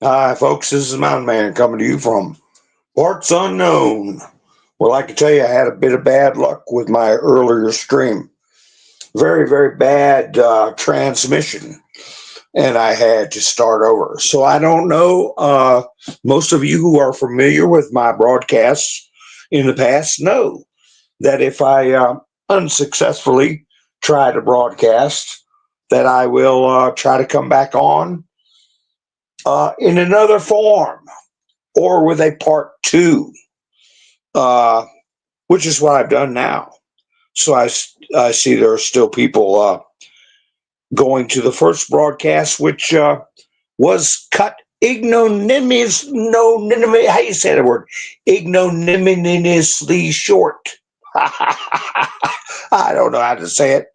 Hi, folks. This is Mountain Man coming to you from parts unknown. Well, I can tell you, I had a bit of bad luck with my earlier stream. Very, very bad transmission, and I had to start over. So I don't know. Most of you who are familiar with my broadcasts in the past know that if I unsuccessfully try to broadcast, that I will try to come back on in another form or with a part two, uh, which is what I've done now. So I see there are still people going to the first broadcast, which was cut ignominiously, no, how you say the word? Ignominiously short. I don't know how to say it.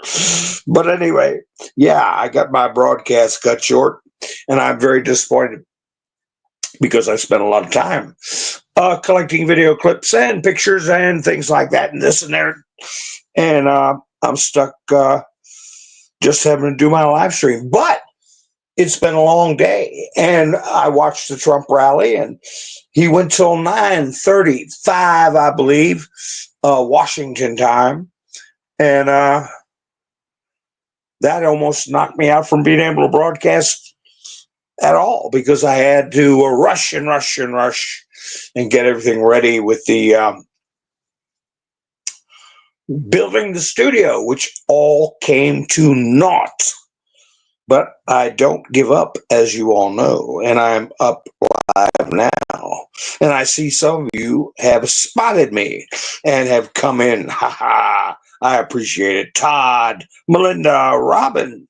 But anyway, yeah, I got my broadcast cut short, and I'm very disappointed because I spent a lot of time collecting video clips and pictures and things like that and this and there. And I'm stuck just having to do my live stream. But it's been a long day. And I watched the Trump rally, and he went till 9:35, I believe, Washington time. And that almost knocked me out from being able to broadcast at all because I had to rush and get everything ready with the building the studio, which all came to naught. But I don't give up, as you all know, and I'm up live now. And I see some of you have spotted me and have come in. Ha ha! I appreciate it. Todd, Melinda, Robin,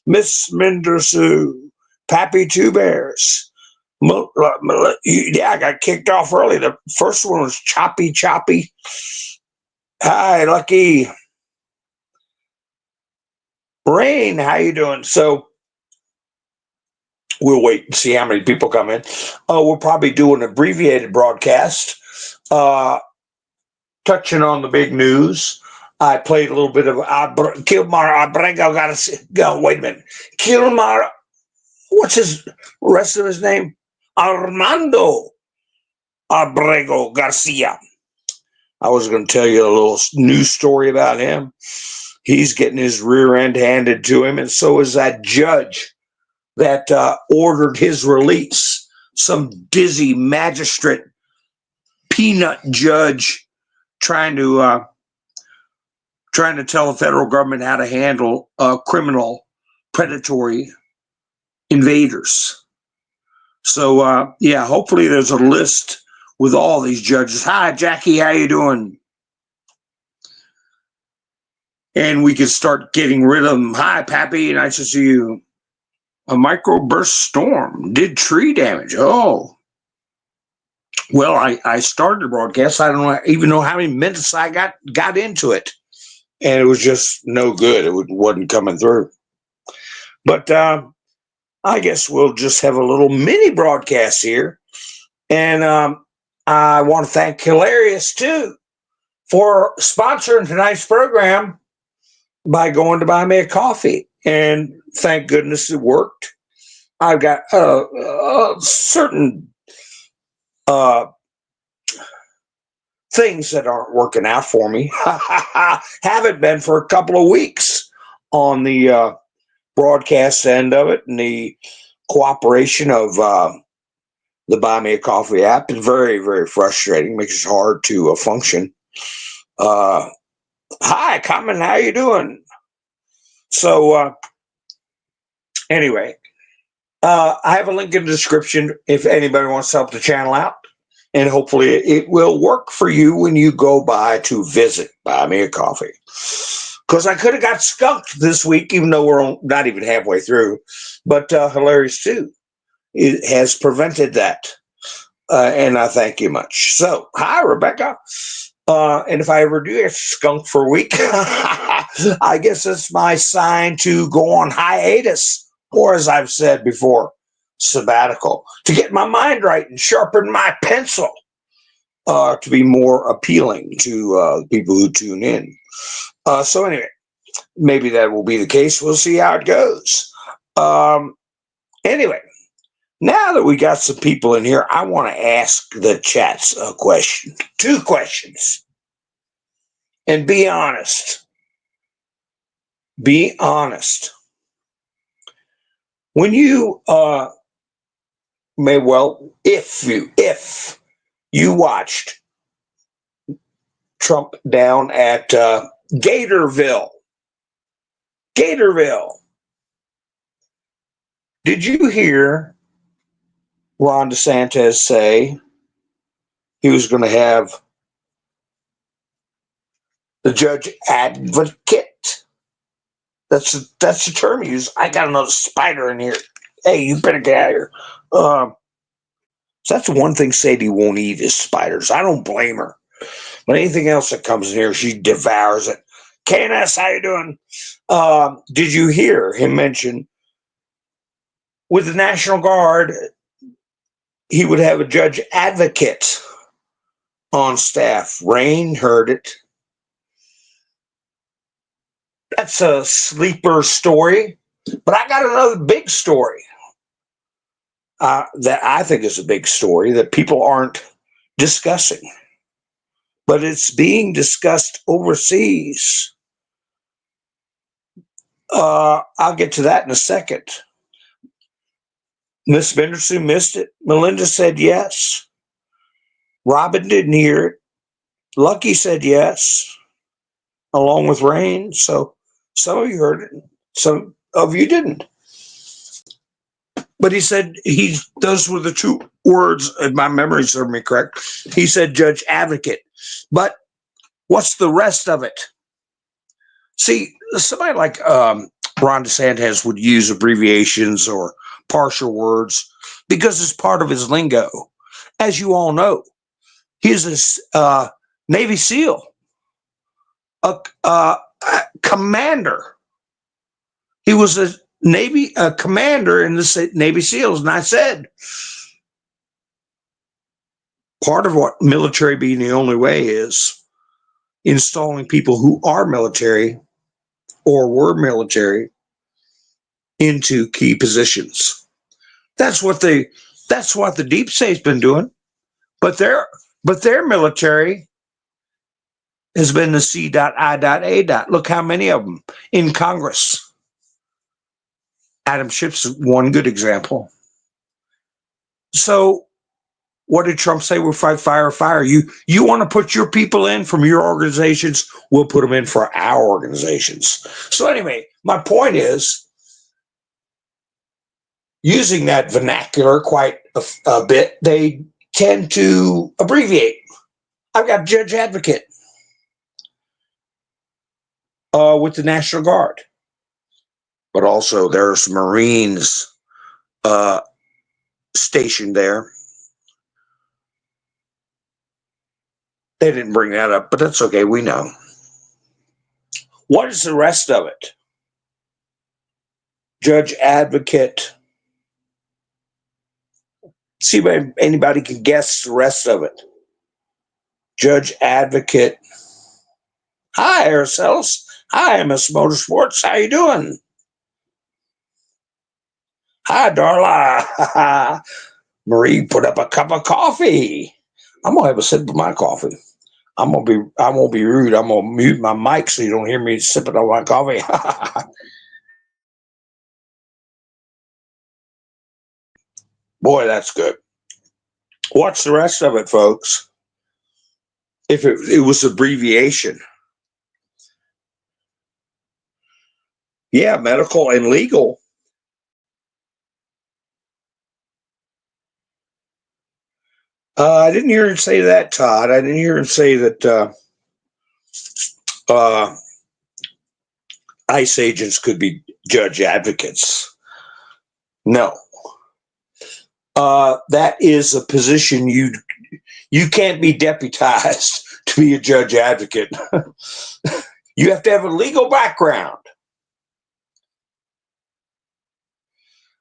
Miss Mendersu, Pappy Two Bears. Yeah, I got kicked off early. The first one was Choppy. Hi, Lucky. Rain, how you doing? So we'll wait and see how many people come in. We'll probably do an abbreviated broadcast, touching on the big news. I played a little bit of Kilmar Abrego. Go. Wait a minute. Kilmar. What's his rest of his name? Armando Abrego Garcia. I was going to tell you a little news story about him. He's getting his rear end handed to him, and so is that judge that ordered his release. Some dizzy magistrate, peanut judge, trying to tell the federal government how to handle criminal, predatory invaders. So yeah, hopefully there's a list with all these judges. Hi, Jackie, how you doing? And we can start getting rid of them. Hi, Pappy, nice to see you. A microburst storm did tree damage. Oh, well, I started the broadcast. I don't even know how many minutes I got into it, and it was just no good. It wasn't coming through. But I guess we'll just have a little mini broadcast here. And I want to thank Hilarious, too, for sponsoring tonight's program by going to buy me a coffee. And thank goodness it worked. I've got certain things that aren't working out for me. Haven't been for a couple of weeks on the broadcast end of it, and the cooperation of the Buy Me a Coffee app is very, very frustrating. Makes it hard to function. Hi, Common, how you doing? So anyway, I have a link in the description if anybody wants to help the channel out, and hopefully it will work for you when you go by to visit Buy Me a Coffee. Because I could have got skunked this week, even though we're not even halfway through. But Hilarious, too, it has prevented that. And I thank you much. So, hi, Rebecca. And if I ever do get skunked for a week, I guess it's my sign to go on hiatus, or as I've said before, sabbatical, to get my mind right and sharpen my pencil to be more appealing to people who tune in. So anyway, maybe that will be the case. We'll see how it goes. Anyway, Now that we got some people in here, I want to ask the chats a question. 2 questions. And be honest. Be honest. When you if you watched Trump down at Gatorville, did you hear Ron DeSantis say he was going to have the judge advocate? That's the term he used. I got another spider in here. Hey, you better get out of here. So that's one thing Sadie won't eat is spiders. I don't blame her. But anything else that comes in here, she devours it. KNS, how you doing? Did you hear him mention with the National Guard, he would have a judge advocate on staff? Rain heard it. That's a sleeper story. But I got another big story that I think is a big story that people aren't discussing. But it's being discussed overseas. I'll get to that in a second. Miss Benderson missed it. Melinda said yes. Robin didn't hear it. Lucky said yes, along with Rain. So some of you heard it, some of you didn't. But he said those were the 2 words, if my memory serves me correct. He said judge advocate. But what's the rest of it? See, somebody like Ron DeSantis would use abbreviations or partial words because it's part of his lingo. As you all know, he's a Navy SEAL, a commander. He was a commander in the Navy SEALs. And I said, part of what military being the only way is installing people who are military or were military into key positions. That's what the deep state's been doing. But their military has been the C.I.A. Look how many of them in Congress. Adam Schiff's one good example. So what did Trump say? We'll fight fire or fire. You want to put your people in from your organizations, we'll put them in for our organizations. So anyway, my point is, using that vernacular quite a bit, they tend to abbreviate. I've got judge advocate with the National Guard. But also there's Marines stationed there. They didn't bring that up, but that's okay. We know. What is the rest of it? Judge advocate. See if anybody can guess the rest of it. Judge advocate. Hi, Araceli. Hi, Miss Motorsports. How you doing? Hi, Darla. Marie put up a cup of coffee. I'm gonna have a sip of my coffee. I won't be rude. I'm gonna mute my mic so you don't hear me sipping on my coffee. Boy, that's good. What's the rest of it, folks? If it was abbreviation. Yeah, medical and legal. I didn't hear him say that, Todd. I didn't hear him say that ICE agents could be judge advocates. No. That is a position you can't be deputized to be a judge advocate. You have to have a legal background.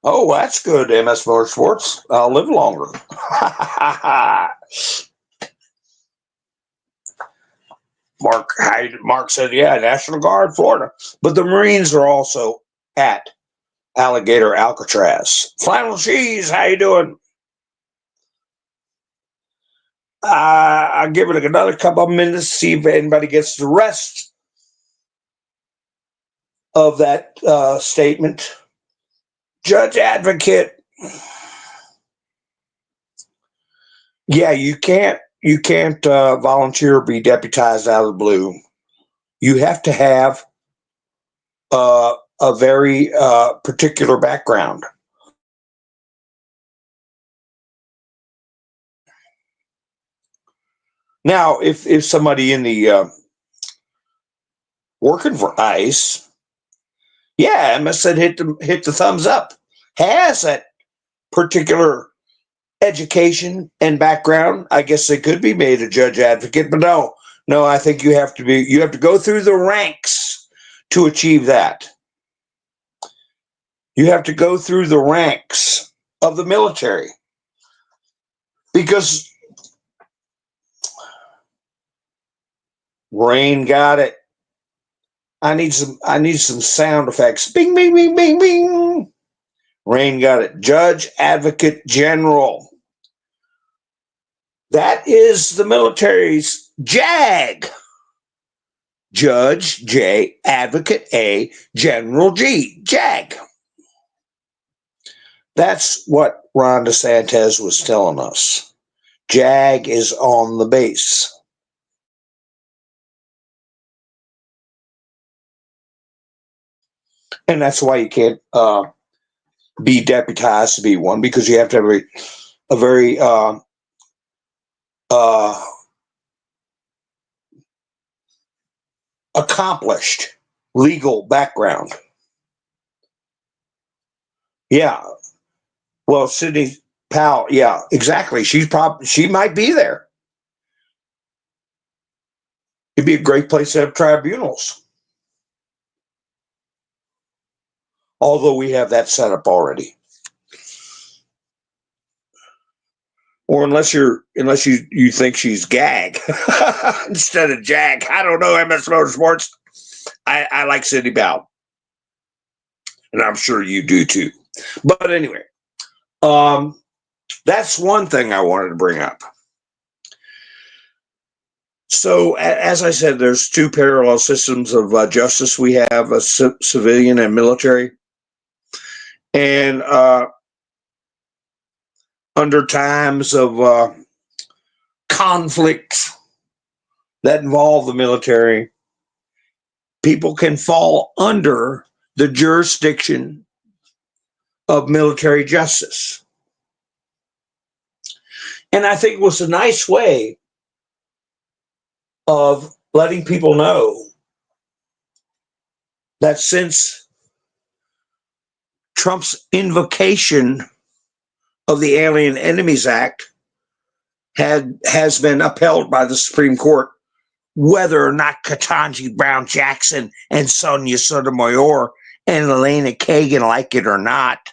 Oh, that's good, MS Motorsports. I'll live longer. Mark said, yeah, National Guard, Florida. But the Marines are also at alligator Alcatraz. Flannel cheese, how you doing? I'll give it another couple of minutes, see if anybody gets the rest of that statement. Judge advocate. Yeah, you can't volunteer or be deputized out of the blue. You have to have a very particular background. Now, if somebody in the working for ICE, yeah, I must have hit the thumbs up, has that particular education and background, I guess they could be made a judge advocate. But no, I think you have to go through the ranks to achieve that. You have to go through the ranks of the military because Rain got it. I need some sound effects. Bing, bing, bing, bing, bing. Rain got it. Judge Advocate General. That is the military's JAG. Judge J, Advocate A, General G. JAG. That's what Ron DeSantis was telling us. JAG is on the base. And that's why you can't be deputized to be one, because you have to have a very accomplished legal background. Yeah. Well, Sidney Powell, yeah, exactly. She might be there. It'd be a great place to have tribunals. Although we have that set up already. Or unless you think she's gag instead of jag. I don't know, MS Motorsports. I like Sidney Powell. And I'm sure you do too. But anyway, that's one thing I wanted to bring up. So, as I said, there's two parallel systems of justice. We have a civilian and military. And under times of conflicts that involve the military, people can fall under the jurisdiction of military justice. And I think it was a nice way of letting people know that since Trump's invocation of the Alien Enemies Act has been upheld by the Supreme Court, whether or not Ketanji Brown Jackson and Sonia Sotomayor and Elena Kagan like it or not,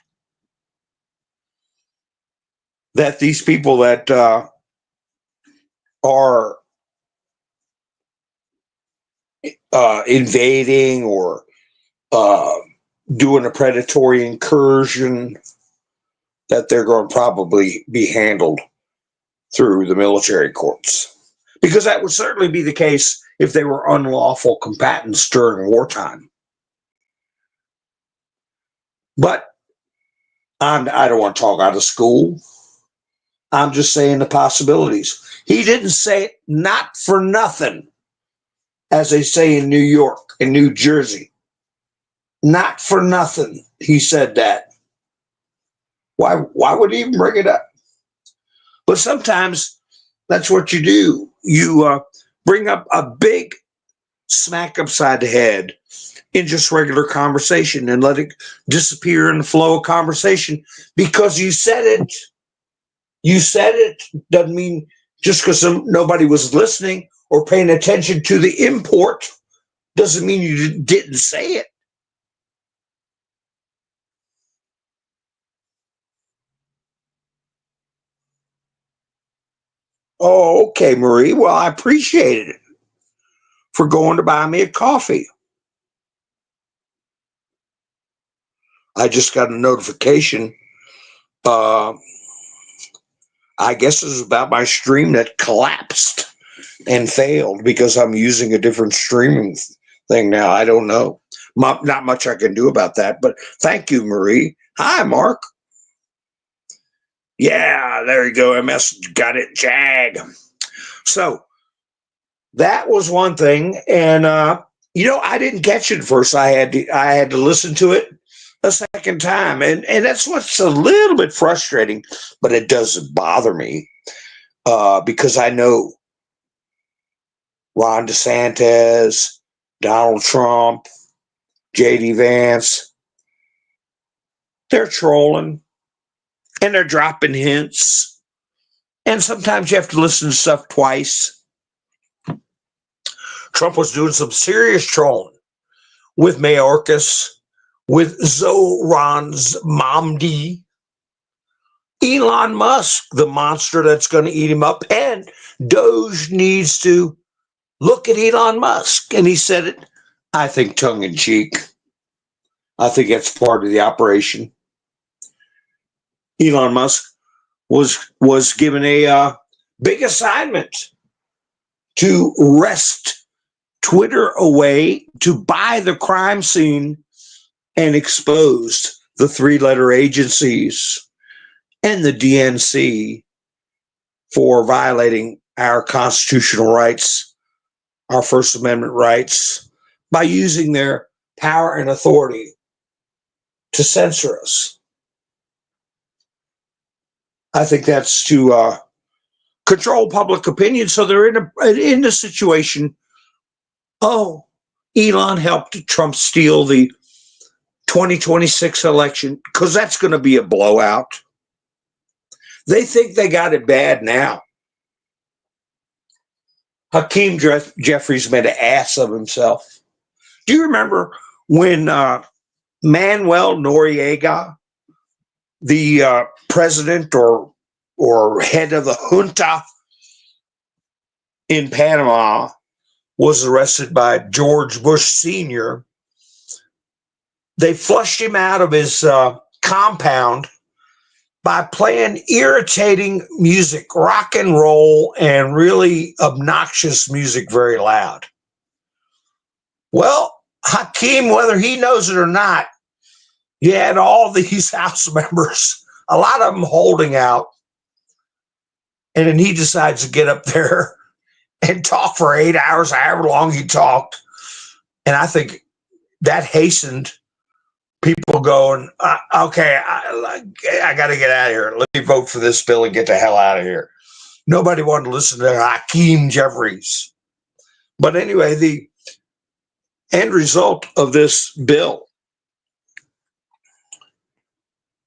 that these people that are invading or doing a predatory incursion, that they're going to probably be handled through the military courts. Because that would certainly be the case if they were unlawful combatants during wartime. But I don't want to talk out of school. I'm just saying the possibilities. He didn't say it not for nothing, as they say in New York and New Jersey. Not for nothing, he said that. Why would he even bring it up? But sometimes that's what you do. You bring up a big smack upside the head in just regular conversation and let it disappear in the flow of conversation because you said it. You said it doesn't mean just because nobody was listening or paying attention to the import doesn't mean you didn't say it. Oh, okay, Marie. Well, I appreciate it for going to buy me a coffee. I just got a notification. Uh, I guess it was about my stream that collapsed and failed because I'm using a different streaming thing now. I don't know. Not much I can do about that, but thank you, Marie. Hi, Mark. Yeah, there you go. MS got it. Jag. So that was one thing, and I didn't catch it at first. I had to listen to it a second time, and that's what's a little bit frustrating, but it doesn't bother me because I know Ron DeSantis, Donald Trump, JD Vance, they're trolling and they're dropping hints. And sometimes you have to listen to stuff twice. Trump was doing some serious trolling with Mayorkas, with Zoran's Mamdi, Elon Musk, the monster that's going to eat him up. And Doge needs to look at Elon Musk. And he said it, I think, tongue in cheek. I think that's part of the operation. Elon Musk was given a big assignment to wrest Twitter away, to buy the crime scene and expose the three-letter agencies and the DNC for violating our constitutional rights, our First Amendment rights, by using their power and authority to censor us. I think that's to control public opinion, so they're in a situation. Oh, Elon helped Trump steal the 2026 election because that's going to be a blowout. They think they got it bad now. Hakeem Jeffries made an ass of himself. Do you remember when Manuel Noriega, the president or head of the junta in Panama, was arrested by George Bush Sr.? They flushed him out of his compound by playing irritating music, rock and roll, and really obnoxious music very loud. Well, Hakeem, whether he knows it or not, you had all these House members, a lot of them holding out, and then he decides to get up there and talk for 8 hours, however long he talked. And I think that hastened people going, okay, I got to get out of here. Let me vote for this bill and get the hell out of here. Nobody wanted to listen to Hakeem Jeffries. But anyway, the end result of this bill,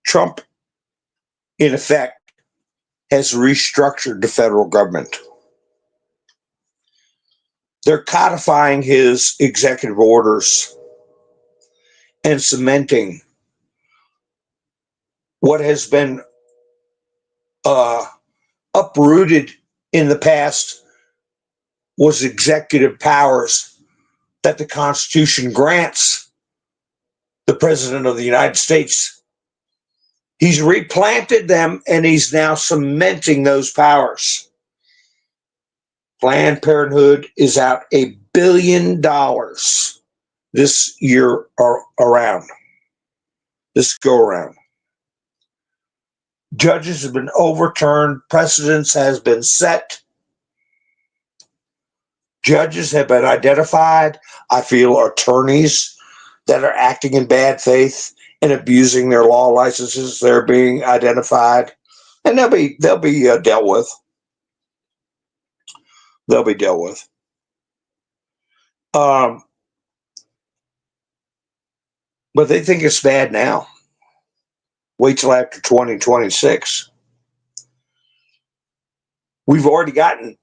Trump, in effect, has restructured the federal government. They're codifying his executive orders and cementing what has been uprooted in the past was executive powers that the Constitution grants the President of the United States. He's replanted them and he's now cementing those powers. Planned Parenthood is out $1 billion this year around, this go around. Judges have been overturned, precedents has been set. Judges have been identified. I feel attorneys that are acting in bad faith and abusing their law licenses, they're being identified, and they'll be dealt with. They'll be dealt with. But they think it's bad now. Wait till after 2026. We've already gotten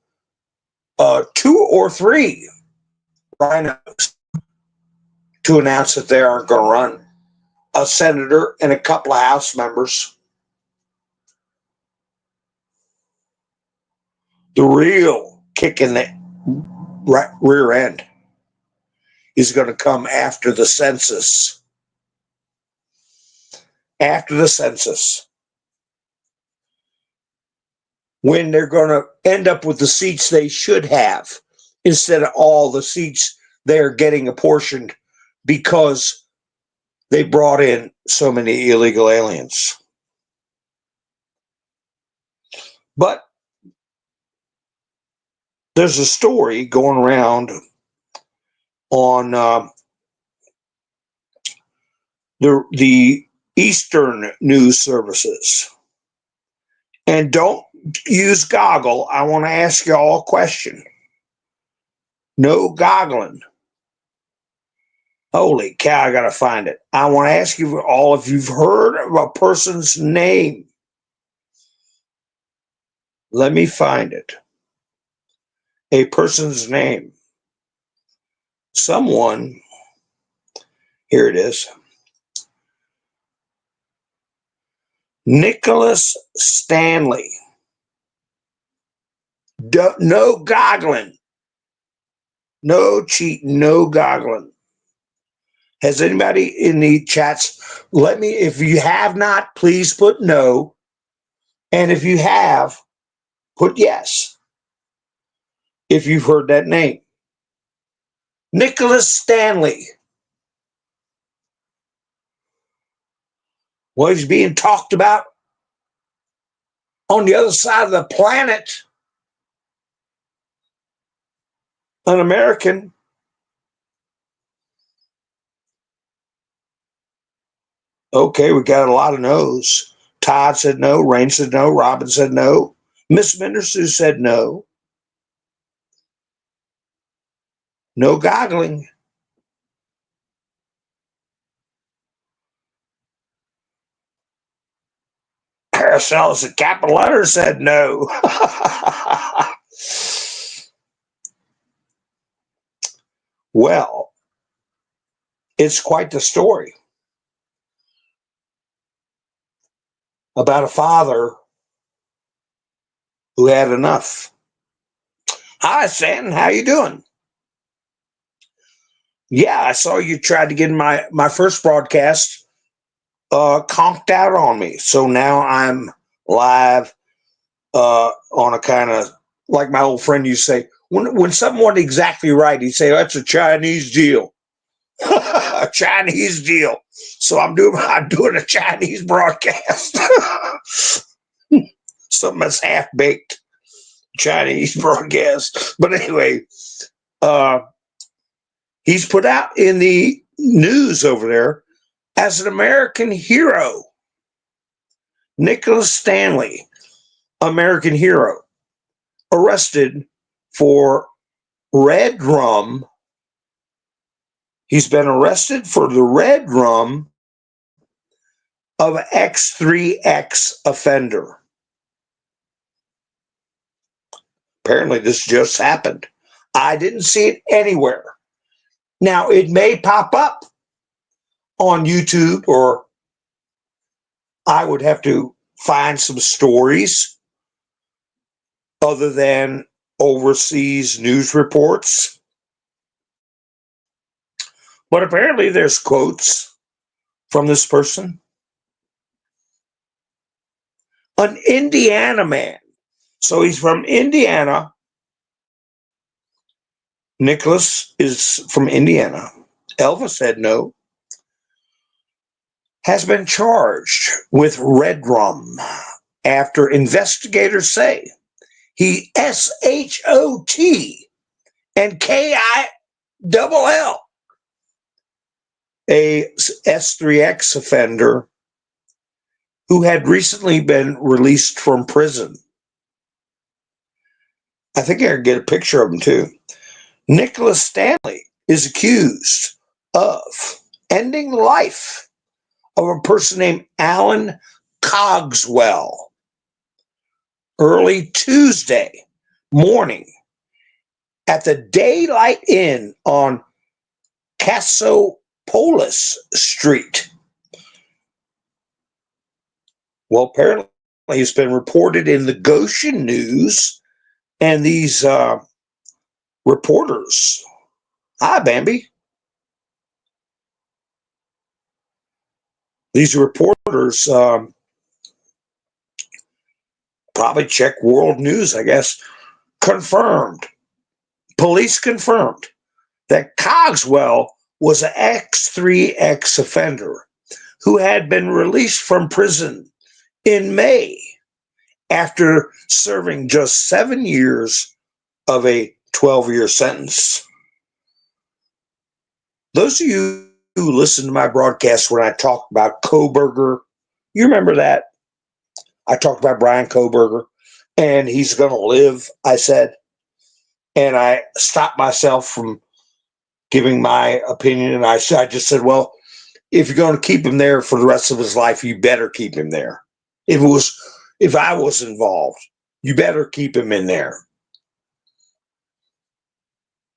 2 or 3 rhinos to announce that they aren't going to run. A senator and a couple of House members. The real kick in the rear end is going to come after the census. after the census, when they're going to end up with the seats they should have instead of all the seats they're getting apportioned because they brought in so many illegal aliens. But there's a story going around on the Eastern news services. And don't use goggle. I want to ask you all a question. No goggling. Holy cow, I got to find it. I want to ask you all if you've heard of a person's name. Let me find it. A person's name. Someone, here it is. Nicholas Stanley. No goggling. No cheating, no goggling. Has anybody in the chats, let me, if you have not, please put no. And if you have, put yes. If you've heard that name. Nicholas Stanley. Well, he's being talked about on the other side of the planet. An American. Okay, we got a lot of no's. Todd said no. Rain said no. Robin said no. Miss Mindersu said no. No goggling. Paracelsus in capital letters said no. Well, it's quite the story about a father who had enough. Hi, Stan. How you doing? Yeah, I saw you tried to get my first broadcast conked out on me. So now I'm live on a kind of, like my old friend used to say, when someone wasn't exactly right, he'd say, that's a Chinese deal. A Chinese deal. So I'm doing a Chinese broadcast. Something that's half baked Chinese broadcast. But anyway, he's put out in the news over there as an American hero. Nicholas Stanley, American hero, arrested for red rum. He's been arrested for the red rum of an X3X offender. Apparently, this just happened. I didn't see it anywhere. Now, it may pop up on YouTube, or I would have to find some stories other than overseas news reports. But apparently, there's quotes from this person. An Indiana man. So he's from Indiana. Nicholas is from Indiana. Elvis said no. Has been charged with red rum after investigators say he SHOT and KILL a S3X offender who had recently been released from prison. I think I can get a picture of him too. Nicholas Stanley is accused of ending the life of a person named Alan Cogswell early Tuesday morning at the Daylight Inn on Cassopolis Street. Well, apparently it's been reported in the Goshen News, and these reporters, hi, Bambi. These reporters probably check world news, I guess, police confirmed that Cogswell was an X3X offender who had been released from prison in May after serving just 7 years of a 12-year sentence. Those of you who listen to my broadcast when I talk about Kohberger, you remember that? I talked about Brian Kohberger, and he's going to live, I said. And I stopped myself from giving my opinion, and I just said, well, if you're going to keep him there for the rest of his life, you better keep him there. If I was involved, you better keep him in there.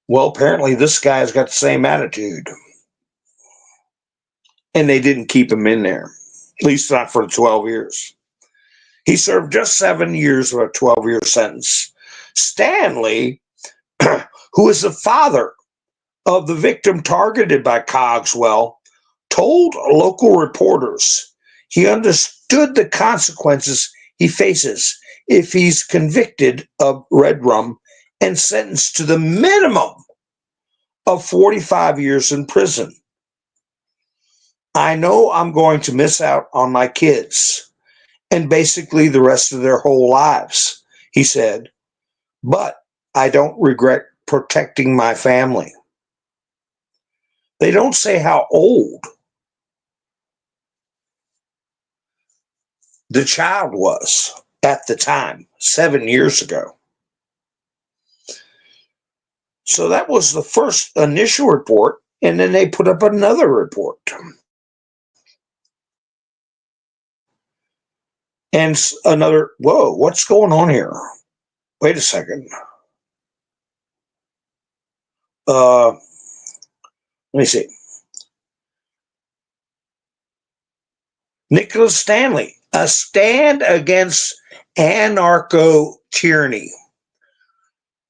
Well, apparently this guy's got the same attitude. And they didn't keep him in there, at least not for 12 years. He served just 7 years of a 12-year sentence. Stanley, who is the father of the victim targeted by Cogswell, told local reporters he understood the consequences he faces if he's convicted of red rum and sentenced to the minimum of 45 years in prison. I know I'm going to miss out on my kids and basically the rest of their whole lives, he said, but I don't regret protecting my family. They don't say how old the child was at the time, 7 years ago. So that was the first initial report, and then they put up another report. And another, whoa, what's going on here? Wait a second. Let me see. Nicholas Stanley, a stand against anarcho-tyranny.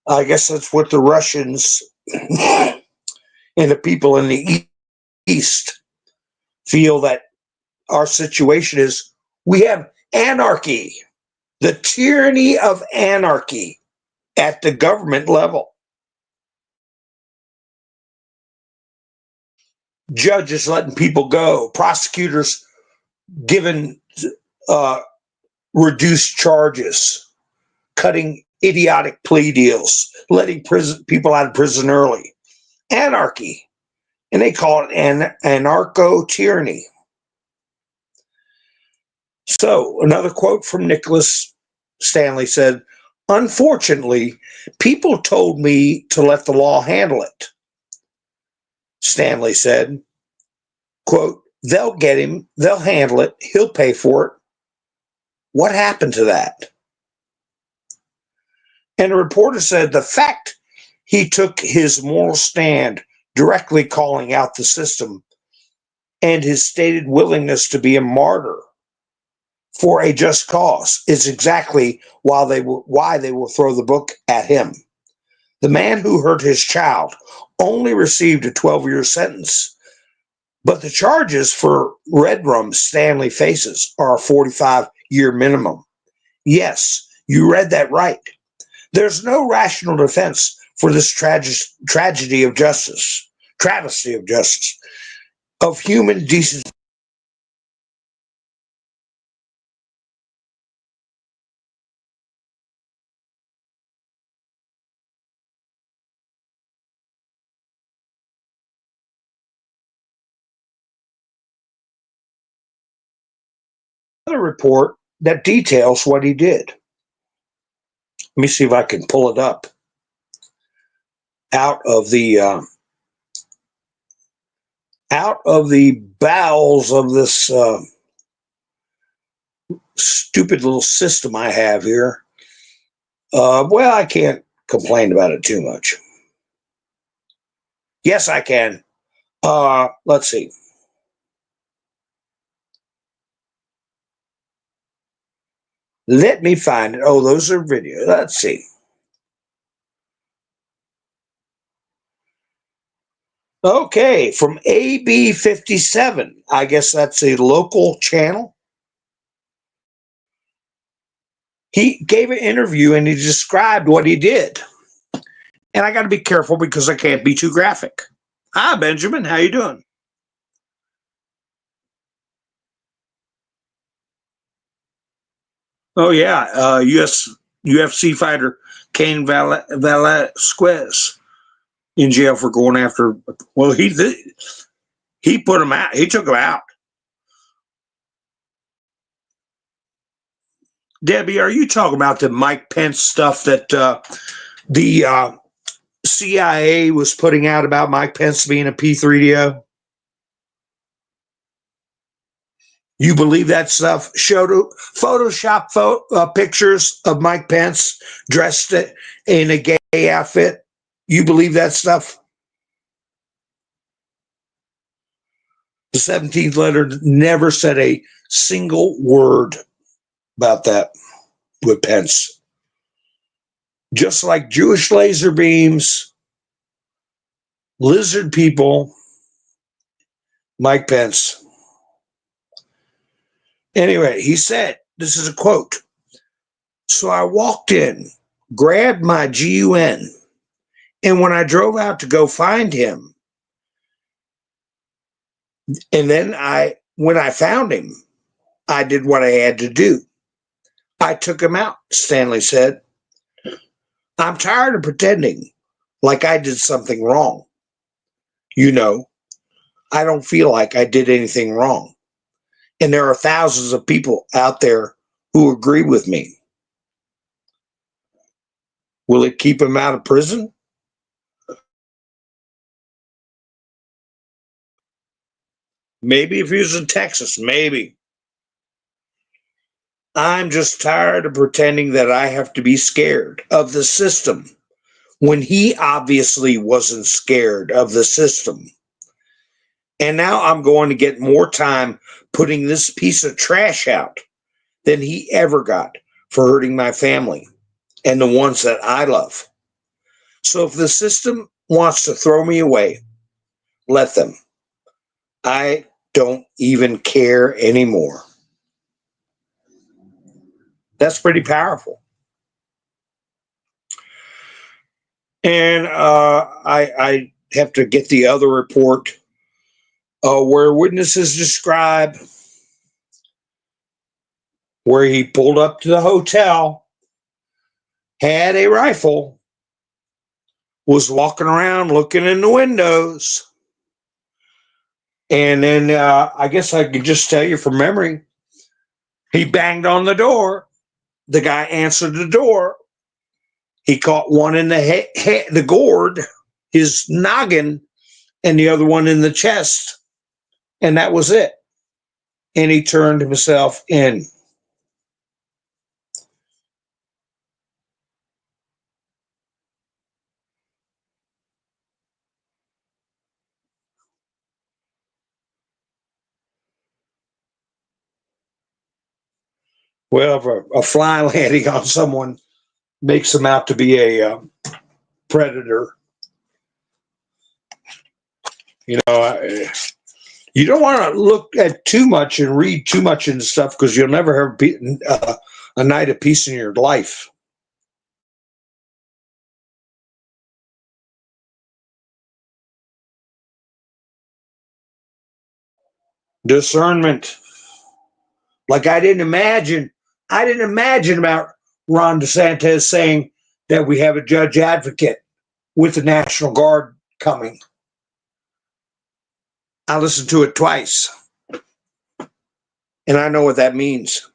I guess that's what the Russians and the people in the East feel that our situation is. We have anarchy, the tyranny of anarchy at the government level. Judges letting people go, prosecutors given reduced charges, cutting idiotic plea deals, letting people out of prison early. Anarchy. And they call it anarcho-tyranny. So another quote from Nicholas Stanley said, unfortunately, people told me to let the law handle it. Stanley said, quote, they'll get him, they'll handle it, he'll pay for it. What happened to that? And a reporter said the fact he took his moral stand directly calling out the system and his stated willingness to be a martyr for a just cause is exactly why they will throw the book at him. The man who hurt his child only received a 12-year sentence, but the charges for red rum Stanley faces are a 45-year minimum. Yes, you read that right. There's no rational defense for this tragedy of justice, travesty of justice, of human decency. Another report that details what he did. Let me see if I can pull it up out of the bowels of this stupid little system I have here. Well, I can't complain about it too much. Yes, I can. Let's see. Let me find it. Oh, those are videos. Let's see. Okay, from AB 57. I guess that's a local channel. He gave an interview and he described what he did. And I got to be careful because I can't be too graphic. Hi, Benjamin. How you doing? Oh yeah, UFC fighter Cain Velasquez in jail for going after. Well, he put him out. He took him out. Debbie, are you talking about the Mike Pence stuff that the CIA was putting out about Mike Pence being a P3DO? You believe that stuff? Showed Photoshop pictures of Mike Pence dressed in a gay outfit. You believe that stuff? The 17th letter never said a single word about that with Pence. Just like Jewish laser beams, lizard people, Mike Pence. Anyway, he said, this is a quote. So I walked in, grabbed my GUN, and when I drove out to go find him, and then when I found him, I did what I had to do. I took him out, Stanley said. I'm tired of pretending like I did something wrong. You know, I don't feel like I did anything wrong. And there are thousands of people out there who agree with me. Will it keep him out of prison? Maybe if he was in Texas, maybe. I'm just tired of pretending that I have to be scared of the system when he obviously wasn't scared of the system. And now I'm going to get more time putting this piece of trash out than he ever got for hurting my family and the ones that I love. So if the system wants to throw me away, let them. I don't even care anymore. That's pretty powerful. And I have to get the other report where witnesses describe where he pulled up to the hotel, had a rifle, was walking around looking in the windows. And then I guess I could just tell you from memory, he banged on the door. The guy answered the door. He caught one in the gourd, his noggin, and the other one in the chest. And that was it. And he turned himself in. Well, if a fly landing on someone makes them out to be a predator, you know, you don't want to look at too much and read too much into stuff because you'll never have a night of peace in your life. Discernment. Like I didn't imagine about Ron DeSantis saying that we have a judge advocate with the National Guard coming. I listened to it twice, and I know what that means.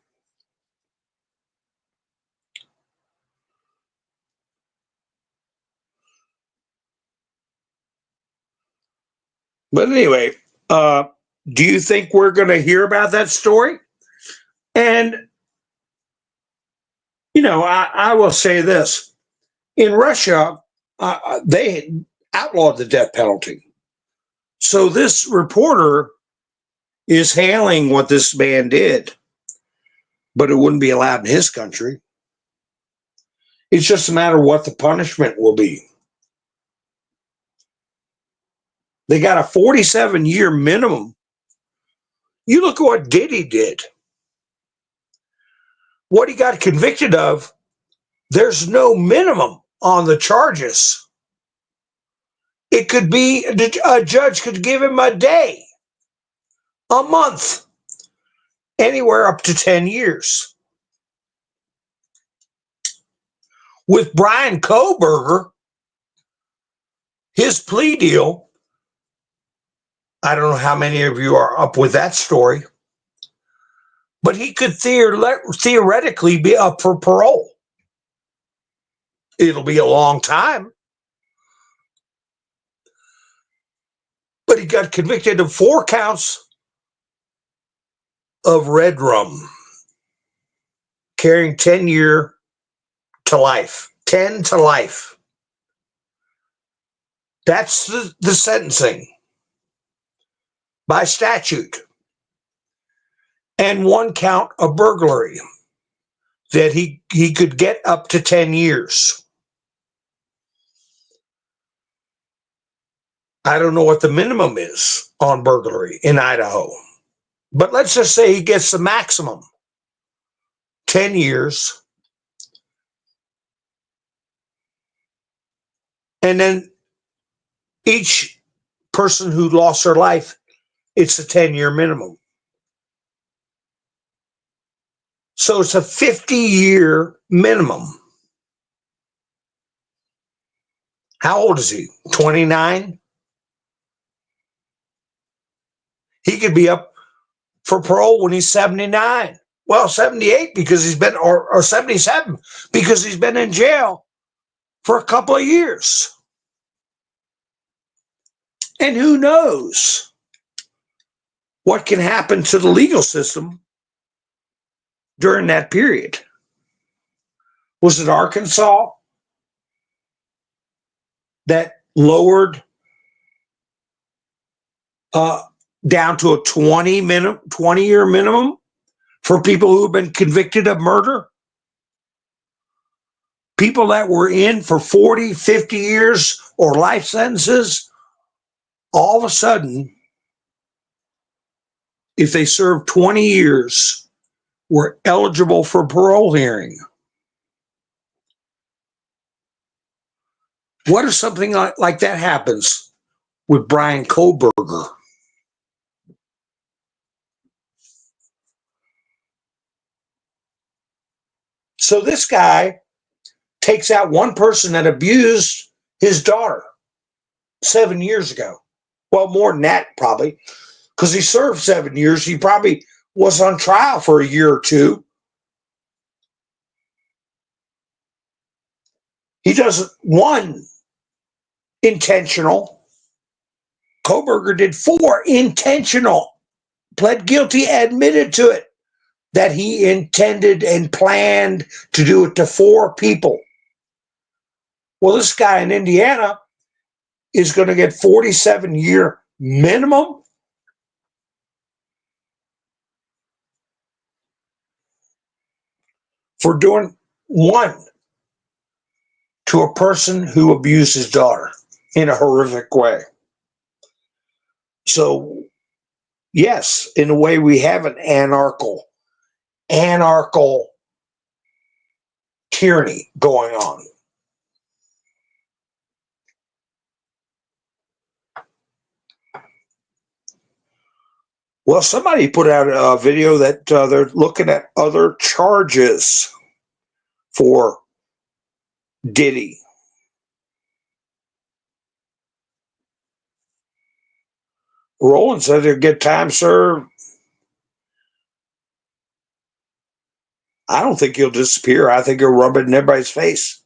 But anyway, do you think we're going to hear about that story? And, you know, I will say this. In Russia, they outlawed the death penalty. So this reporter is hailing what this man did, but it wouldn't be allowed in his country. It's just a matter of what the punishment will be. They got a 47-year minimum. You look at what Diddy did. What he got convicted of, there's no minimum on the charges. It could be a judge could give him a day, a month, anywhere up to 10 years. With Brian Koberger, his plea deal, I don't know how many of you are up with that story, but he could theoretically be up for parole. It'll be a long time. But he got convicted of 4 counts of red rum, carrying 10 year to life, 10 to life. That's the sentencing by statute. And 1 count of burglary that he could get up to 10 years. I don't know what the minimum is on burglary in Idaho, but let's just say he gets the maximum, 10 years. And then each person who lost their life, it's a 10-year minimum. So it's a 50-year minimum. How old is he? 29? He could be up for parole when he's 79. Well, 78 because he's been, or 77 because he's been in jail for a couple of years. And who knows what can happen to the legal system during that period. Was it Arkansas that lowered down to a 20-year minimum for people who have been convicted of murder? People that were in for 40, 50 years or life sentences, all of a sudden, if they served 20 years, were eligible for parole hearing. What if something like that happens with Brian Koberger? So this guy takes out one person that abused his daughter 7 years ago. Well, more than that, probably, because he served 7 years. He probably was on trial for a year or two. He does 1 intentional. Koberger did 4 intentional, pled guilty, admitted to it, that he intended and planned to do it to 4 people. Well, this guy in Indiana is going to get 47-year minimum. For doing 1 to a person who abused his daughter in a horrific way. So, yes, in a way, we have an anarchical tyranny going on. Well, somebody put out a video that they're looking at other charges for Diddy. Roland said he'll get time served. I don't think he'll disappear. I think he'll rub it in everybody's face.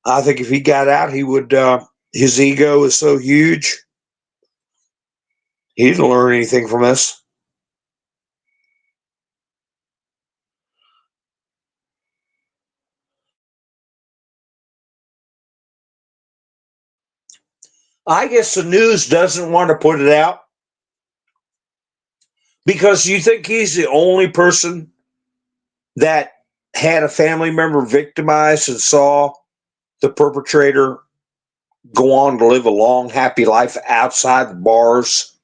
I think if he got out, he would, his ego is so huge, he didn't learn anything from this. I guess the news doesn't want to put it out because you think he's the only person that had a family member victimized and saw the perpetrator go on to live a long, happy life outside the bars,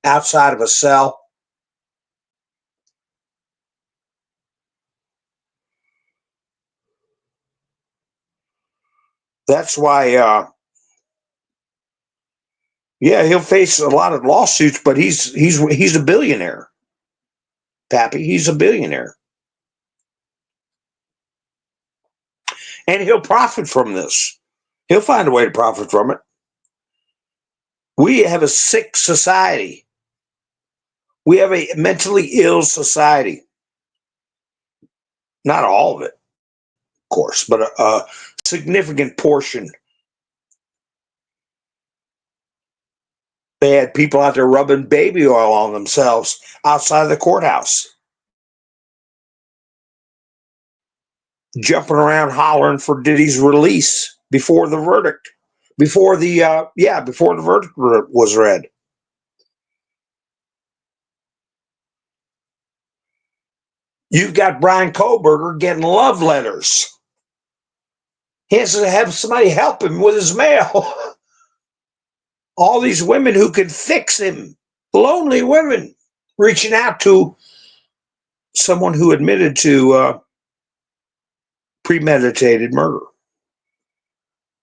outside of a cell. That's why, yeah, he'll face a lot of lawsuits, but he's a billionaire, Pappy. He's a billionaire, and he'll profit from this. He'll find a way to profit from it. We have a sick society. We have a mentally ill society. Not all of it, of course, but a significant portion. They had people out there rubbing baby oil on themselves outside of the courthouse, jumping around hollering for Diddy's release before the verdict, before the verdict was read. You've got Brian Koberger getting love letters. He has to have somebody help him with his mail. All these women who can fix him, lonely women, reaching out to someone who admitted to premeditated murder.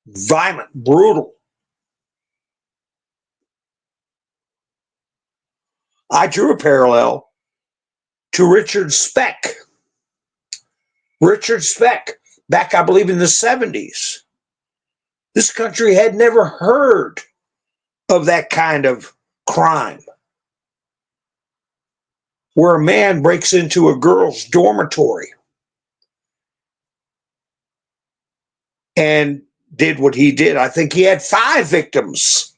Violent, brutal. I drew a parallel to Richard Speck. Richard Speck, back, I believe, in the 70s. This country had never heard of that kind of crime, where a man breaks into a girl's dormitory and did what he did. I think he had 5 victims.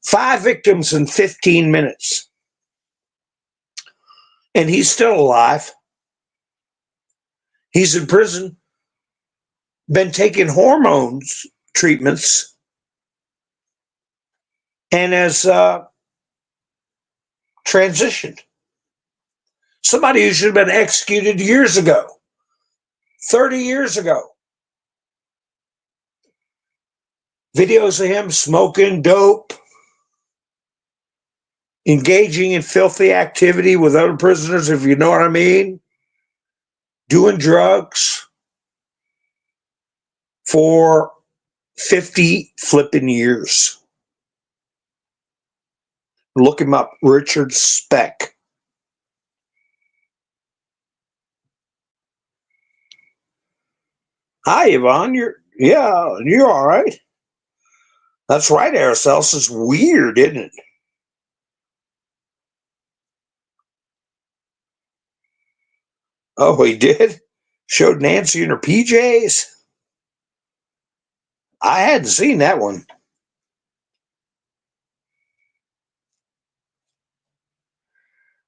Five victims in 15 minutes. And he's still alive. He's in prison, been taking hormones treatments, and has transitioned. Somebody who should have been executed years ago, 30 years ago. Videos of him smoking dope, engaging in filthy activity with other prisoners, if you know what I mean, doing drugs for 50 flipping years. Look him up, Richard Speck. Hi, Yvonne. You're all right. That's right, Araceli. It's weird, isn't it? Oh, he did? Showed Nancy in her PJs? I hadn't seen that one.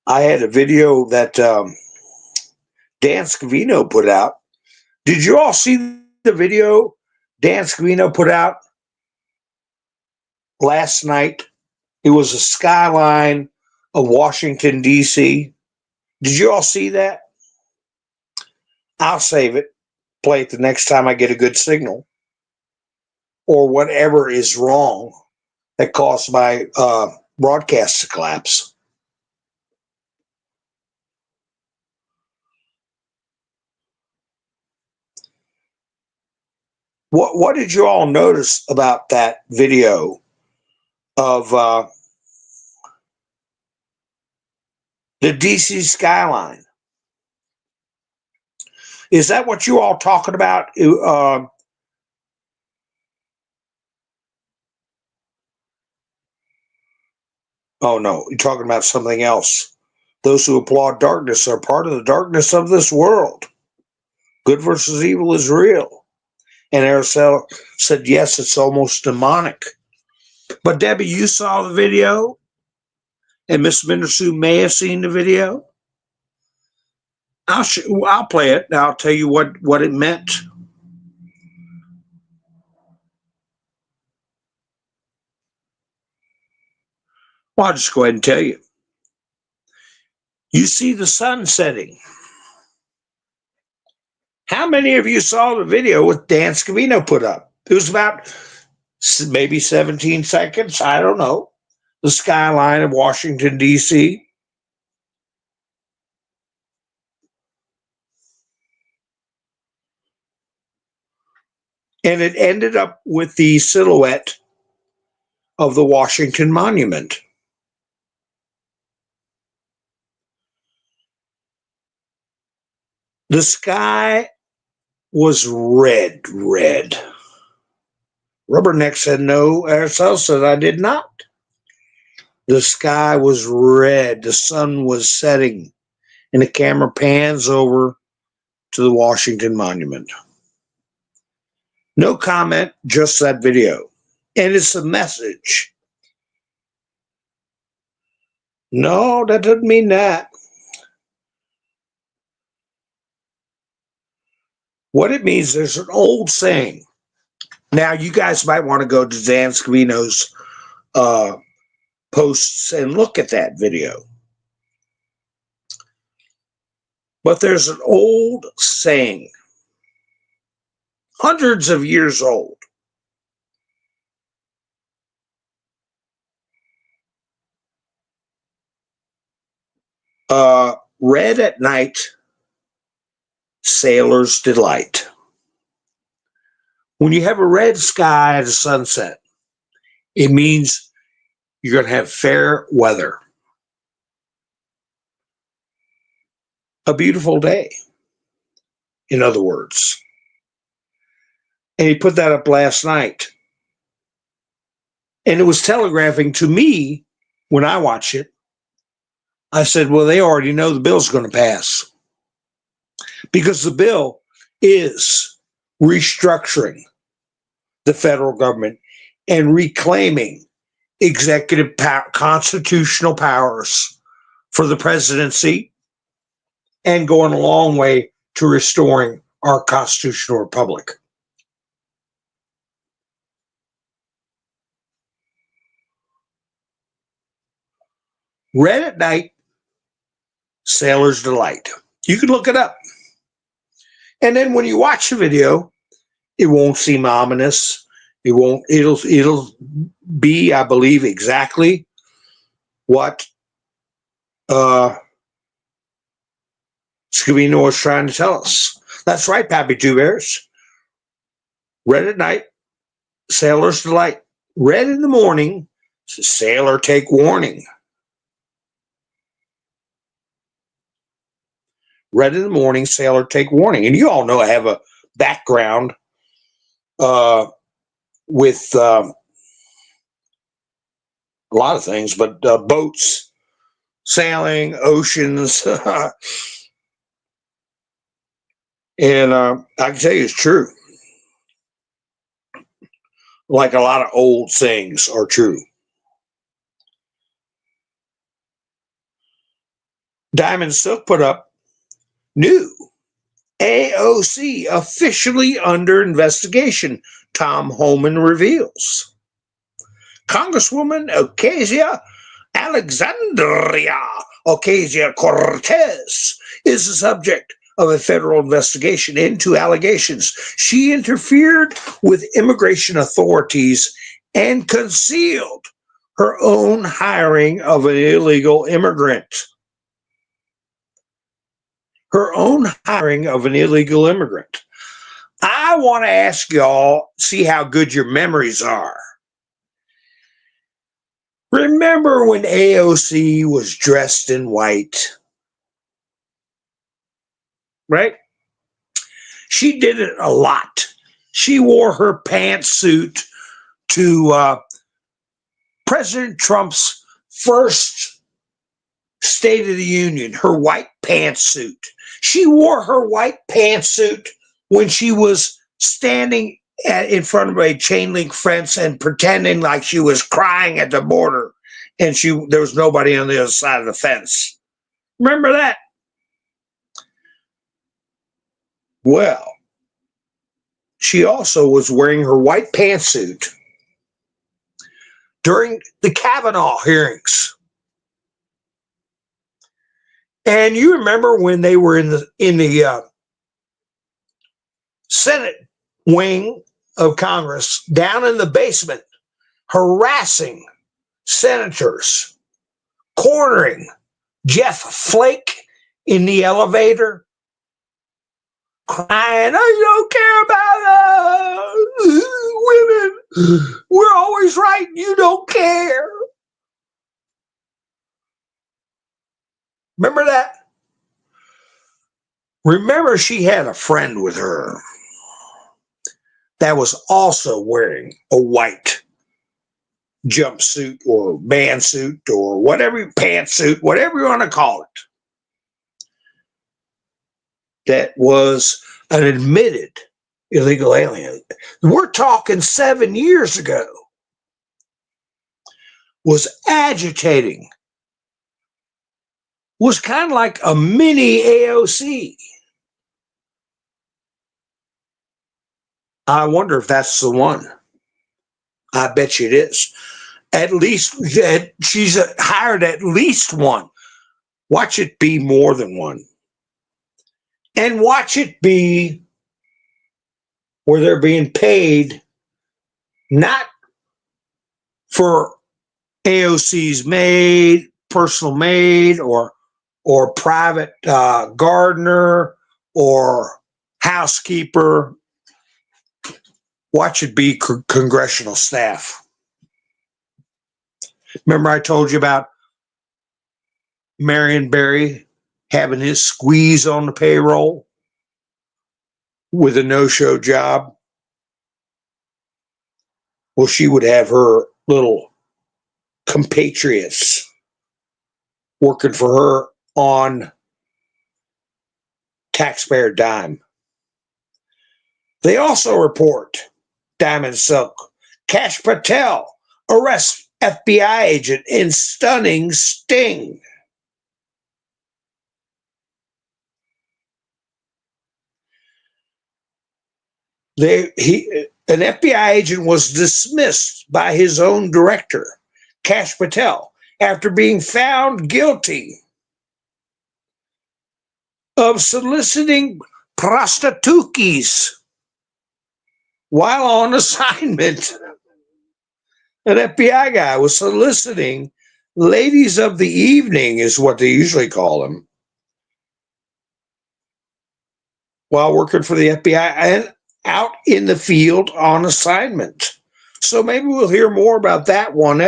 I had a video that Dan Scavino put out. Did you all see the video Dan Scavino put out last night? It was a skyline of Washington, D.C. Did you all see that? I'll save it, play it the next time I get a good signal, or whatever is wrong that caused my broadcast to collapse. What did you all notice about that video of the DC skyline? Is that what you all talking about? Oh no, you're talking about something else. Those who applaud darkness are part of the darkness of this world. Good versus evil is real. And Araceli said, yes, it's almost demonic. But Debbie, you saw the video? And Miss Mindersu may have seen the video? I'll play it, and I'll tell you what it meant. Well, I'll just go ahead and tell you. You see the sun setting. How many of you saw the video with Dan Scavino put up? It was about maybe 17 seconds. I don't know. The skyline of Washington, D.C. And it ended up with the silhouette of the Washington Monument. The sky was red. Rubberneck said no. Arcel said I did not. The sky was red. The sun was setting. And the camera pans over to the Washington Monument. No comment, just that video. And it's a message. No, that doesn't mean that. What it means, there's an old saying. Now, you guys might want to go to Dan Scavino's posts and look at that video. But there's an old saying, hundreds of years old. Red at night, sailor's delight. When you have a red sky at a sunset, it means you're going to have fair weather. A beautiful day, in other words. And he put that up last night. And it was telegraphing to me when I watch it. I said, well, they already know the bill's going to pass. Because the bill is restructuring the federal government and reclaiming executive constitutional powers for the presidency and going a long way to restoring our constitutional republic. Red at night, sailor's delight. You can look it up. And then when you watch the video, it won't seem ominous. It'll be, I believe, exactly what Scavino was trying to tell us. That's right, Pappy Two Bears. Red at night, sailor's delight. Red in the morning, sailor take warning. Red in the morning, sailor take warning. And you all know I have a background with a lot of things, but boats, sailing, oceans. And I can tell you it's true. Like a lot of old sayings are true. Diamond Silk put up, new AOC officially under investigation, Tom Homan reveals. Congresswoman Alexandria Ocasio-Cortez is the subject of a federal investigation into allegations she interfered with immigration authorities and concealed her own hiring of an illegal immigrant. Her own hiring of an illegal immigrant. I want to ask y'all, see how good your memories are. Remember when AOC was dressed in white? Right? She did it a lot. She wore her pantsuit to President Trump's first State of the Union, her white pantsuit. She wore her white pantsuit when she was standing in front of a chain link fence and pretending like she was crying at the border and there was nobody on the other side of the fence. Remember that? Well, she also was wearing her white pantsuit during the Kavanaugh hearings. And you remember when they were in the Senate wing of Congress down in the basement, harassing senators, cornering Jeff Flake in the elevator, crying, "Oh, you don't care about women. We're always right. You don't care." Remember that? Remember, she had a friend with her that was also wearing a white jumpsuit or band suit or whatever, pantsuit, whatever you want to call it, that was an admitted illegal alien. We're talking 7 years ago. Was agitating, was kind of like a mini AOC. I wonder if that's the one. I bet you it is. At least she's hired at least one. Watch it be more than one. And watch it be where they're being paid not for AOC's maid, personal maid, or private gardener or housekeeper. Watch it be congressional staff. Remember I told you about Marion Barry having his squeeze on the payroll with a no-show job? Well, she would have her little compatriots working for her on taxpayer dime. They also report Diamond Silk. Kash Patel arrests FBI agent in stunning sting. An FBI agent was dismissed by his own director, Kash Patel, after being found guilty of soliciting prostitutes while on assignment. An FBI guy was soliciting ladies of the evening, is what they usually call them, while working for the FBI and out in the field on assignment. So maybe we'll hear more about that one.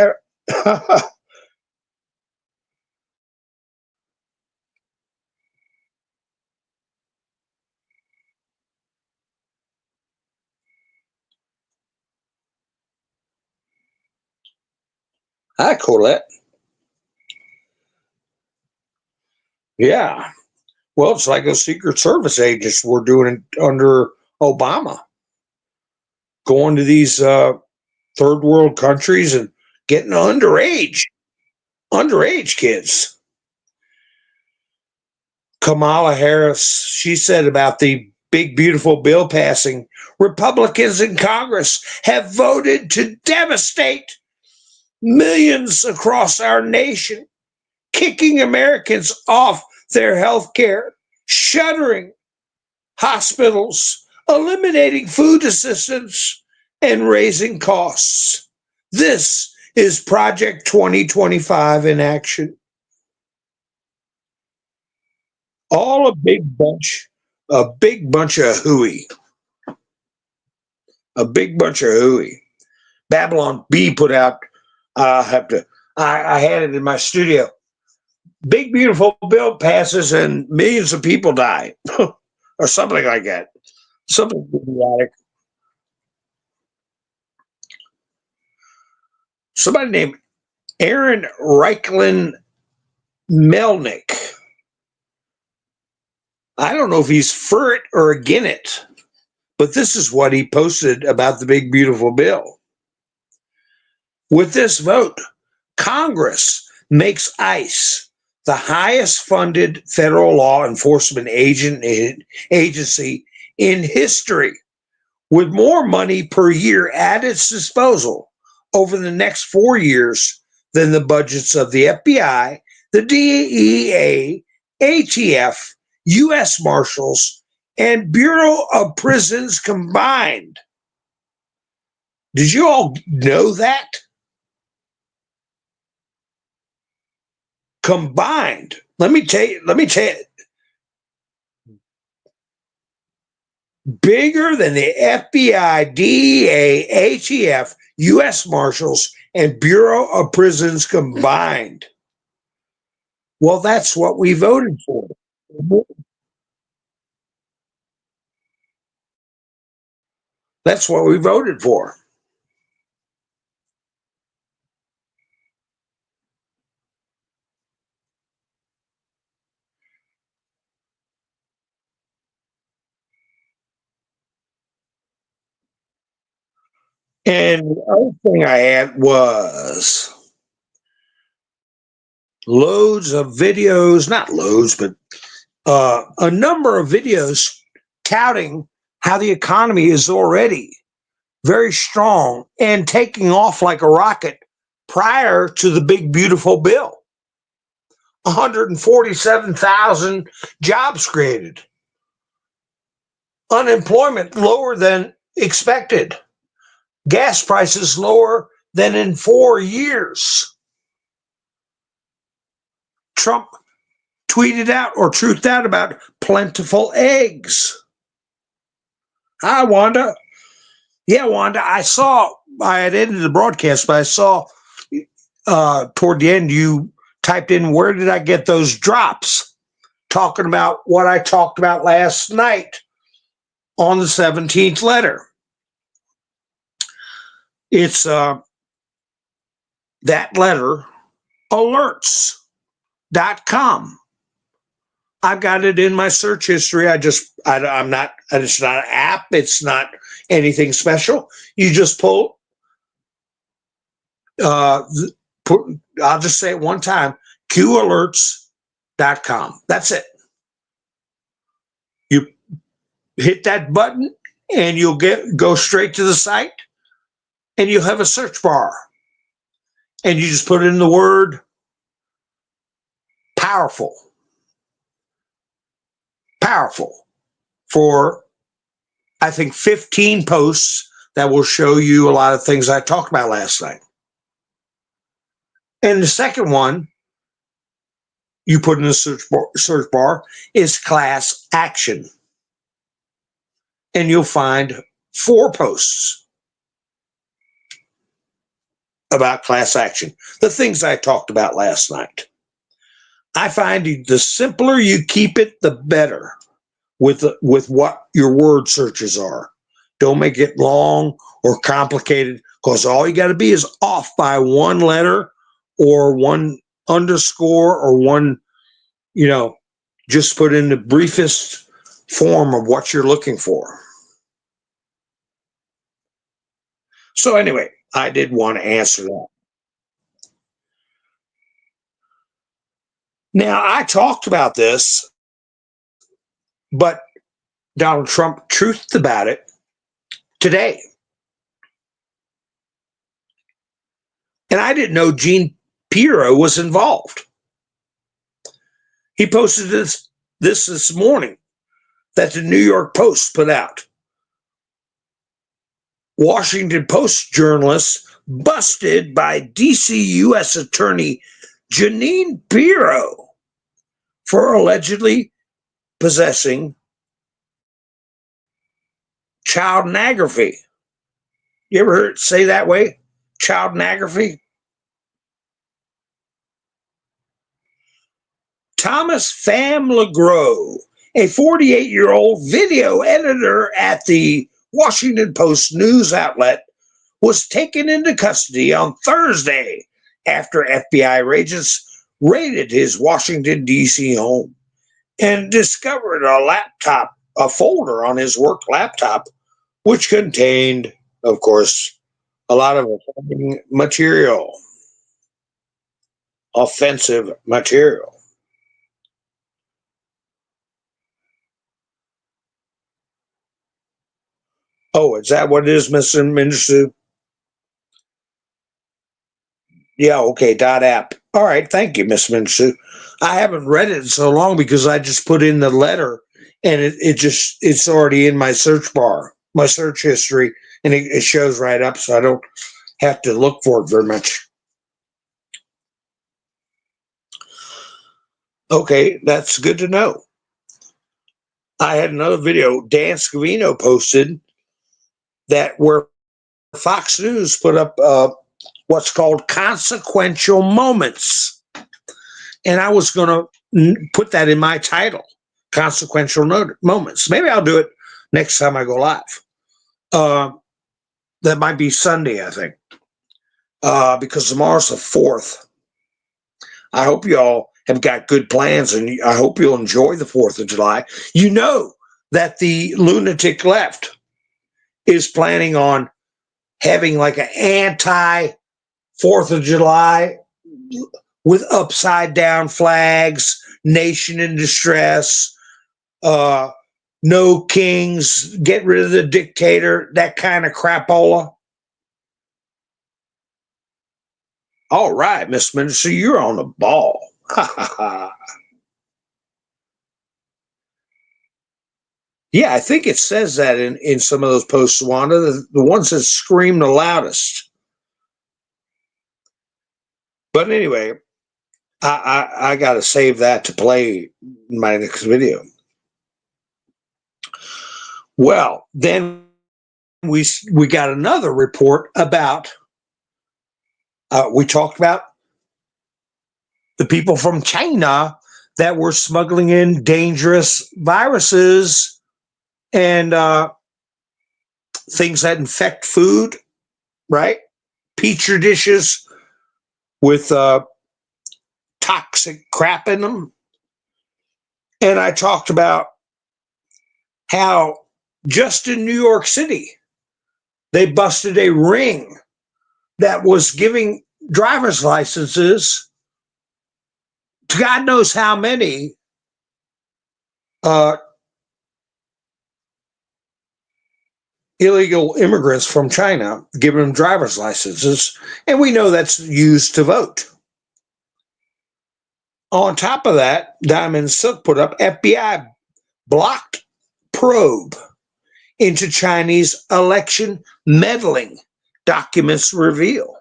Hi, Colette. Yeah. Well, it's like those Secret Service agents were doing it under Obama, going to these third world countries and getting underage kids. Kamala Harris, she said about the big, beautiful bill passing, Republicans in Congress have voted to devastate millions across our nation, kicking Americans off their health care, shuttering hospitals, eliminating food assistance, and raising costs. This is Project 2025 in action. All a big bunch of hooey. A big bunch of hooey. Babylon B put out, I had it in my studio. Big beautiful bill passes and millions of people die. Or something like that. Something idiotic. Somebody named Aaron Reichlin Melnick. I don't know if he's for it or against it, but this is what he posted about the big beautiful bill. With this vote, Congress makes ICE the highest funded federal law enforcement agency in history, with more money per year at its disposal over the next 4 years than the budgets of the FBI, the DEA, ATF, U.S. Marshals, and Bureau of Prisons combined. Did you all know that? Combined. Let me tell you, bigger than the FBI, DEA, ATF, U.S. Marshals, and Bureau of Prisons combined. Well, that's what we voted for. That's what we voted for. And the other thing I had was loads of videos, not loads, but a number of videos touting how the economy is already very strong and taking off like a rocket prior to the big, beautiful bill. 147,000 jobs created, unemployment lower than expected, gas prices lower than in 4 years. Trump tweeted out or truthed out about plentiful eggs. Hi, Wanda. Yeah, Wanda, I had ended the broadcast, but I saw toward the end you typed in, where did I get those drops? Talking about what I talked about last night on the 17th letter. It's that letter, alerts.com. I've got it in my search history. I'm not, it's not an app. It's not anything special. You just pull, I'll just say it one time, qalerts.com. That's it. You hit that button and you'll go straight to the site and you'll have a search bar. And you just put in the word powerful. Powerful for, I think, 15 posts that will show you a lot of things I talked about last night. And the second one you put in the search bar is class action. And you'll find 4 posts about class action, the things I talked about last night. I find the simpler you keep it, the better with what your word searches are. Don't make it long or complicated, because all you got to be is off by one letter or one underscore or one, just put in the briefest form of what you're looking for. So anyway, I did want to answer that. Now, I talked about this, but Donald Trump truthed about it today. And I didn't know Gene Pirro was involved. He posted this morning that the New York Post put out. Washington Post journalists busted by DC U.S. Attorney Janine Pirro for allegedly possessing child pornography. You ever heard it say that way? Child pornography? Thomas Pham LeGros, a 48-year-old video editor at the Washington Post news outlet, was taken into custody on Thursday after FBI agents raided his Washington, D.C. home and discovered a folder on his work laptop, which contained, of course, a lot of offensive material. Oh, is that what it is, Mr. Minister? Yeah, okay, .app. All right, thank you, Miss Minister. I haven't read it in so long because I just put in the letter and it's already in my search bar, my search history, and it shows right up, so I don't have to look for it very much. Okay, that's good to know. I had another video Dan Scavino posted that where Fox News put up what's called consequential moments. And I was going to put that in my title, consequential moments. Maybe I'll do it next time I go live. That might be Sunday, I think, because tomorrow's the 4th. I hope you all have got good plans, and I hope you'll enjoy the 4th of July. You know that the lunatic left is planning on having like an anti-4th of July with upside down flags, nation in distress, no kings, get rid of the dictator, that kind of crapola. All right, Miss Minister, you're on the ball. Yeah, I think it says that in some of those posts, Wanda, the ones that scream the loudest. But anyway, I got to save that to play in my next video. Well, then we got another report about, we talked about the people from China that were smuggling in dangerous viruses and things that infect food, right? Petri dishes with toxic crap in them. And I talked about how just in New York City, they busted a ring that was giving driver's licenses to God knows how many illegal immigrants from China, giving them driver's licenses. And we know that's used to vote. On top of that, Diamond Silk put up FBI blocked probe into Chinese election meddling, documents reveal.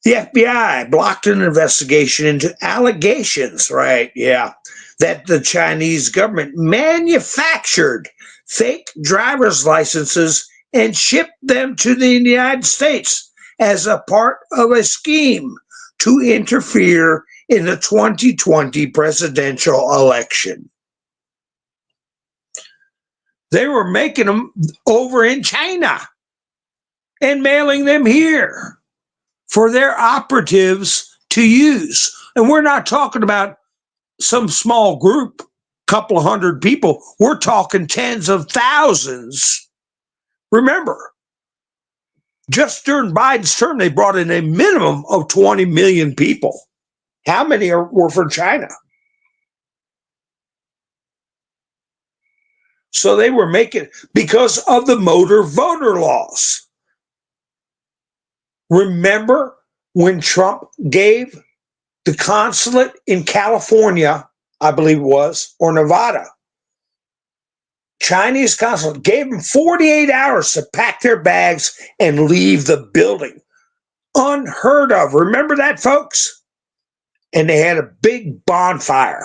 The FBI blocked an investigation into allegations, right? Yeah, that the Chinese government manufactured fake driver's licenses and shipped them to the United States as a part of a scheme to interfere in the 2020 presidential election. They were making them over in China and mailing them here for their operatives to use. And we're not talking about some small group, couple of hundred people. We're talking tens of thousands. Remember, just during Biden's term, they brought in a minimum of 20 million people. How many were from China? So they were making, because of the motor voter laws. Remember when Trump gave the consulate in California, I believe it was, or Nevada, Chinese consulate gave them 48 hours to pack their bags and leave the building. Unheard of. Remember that, folks? And they had a big bonfire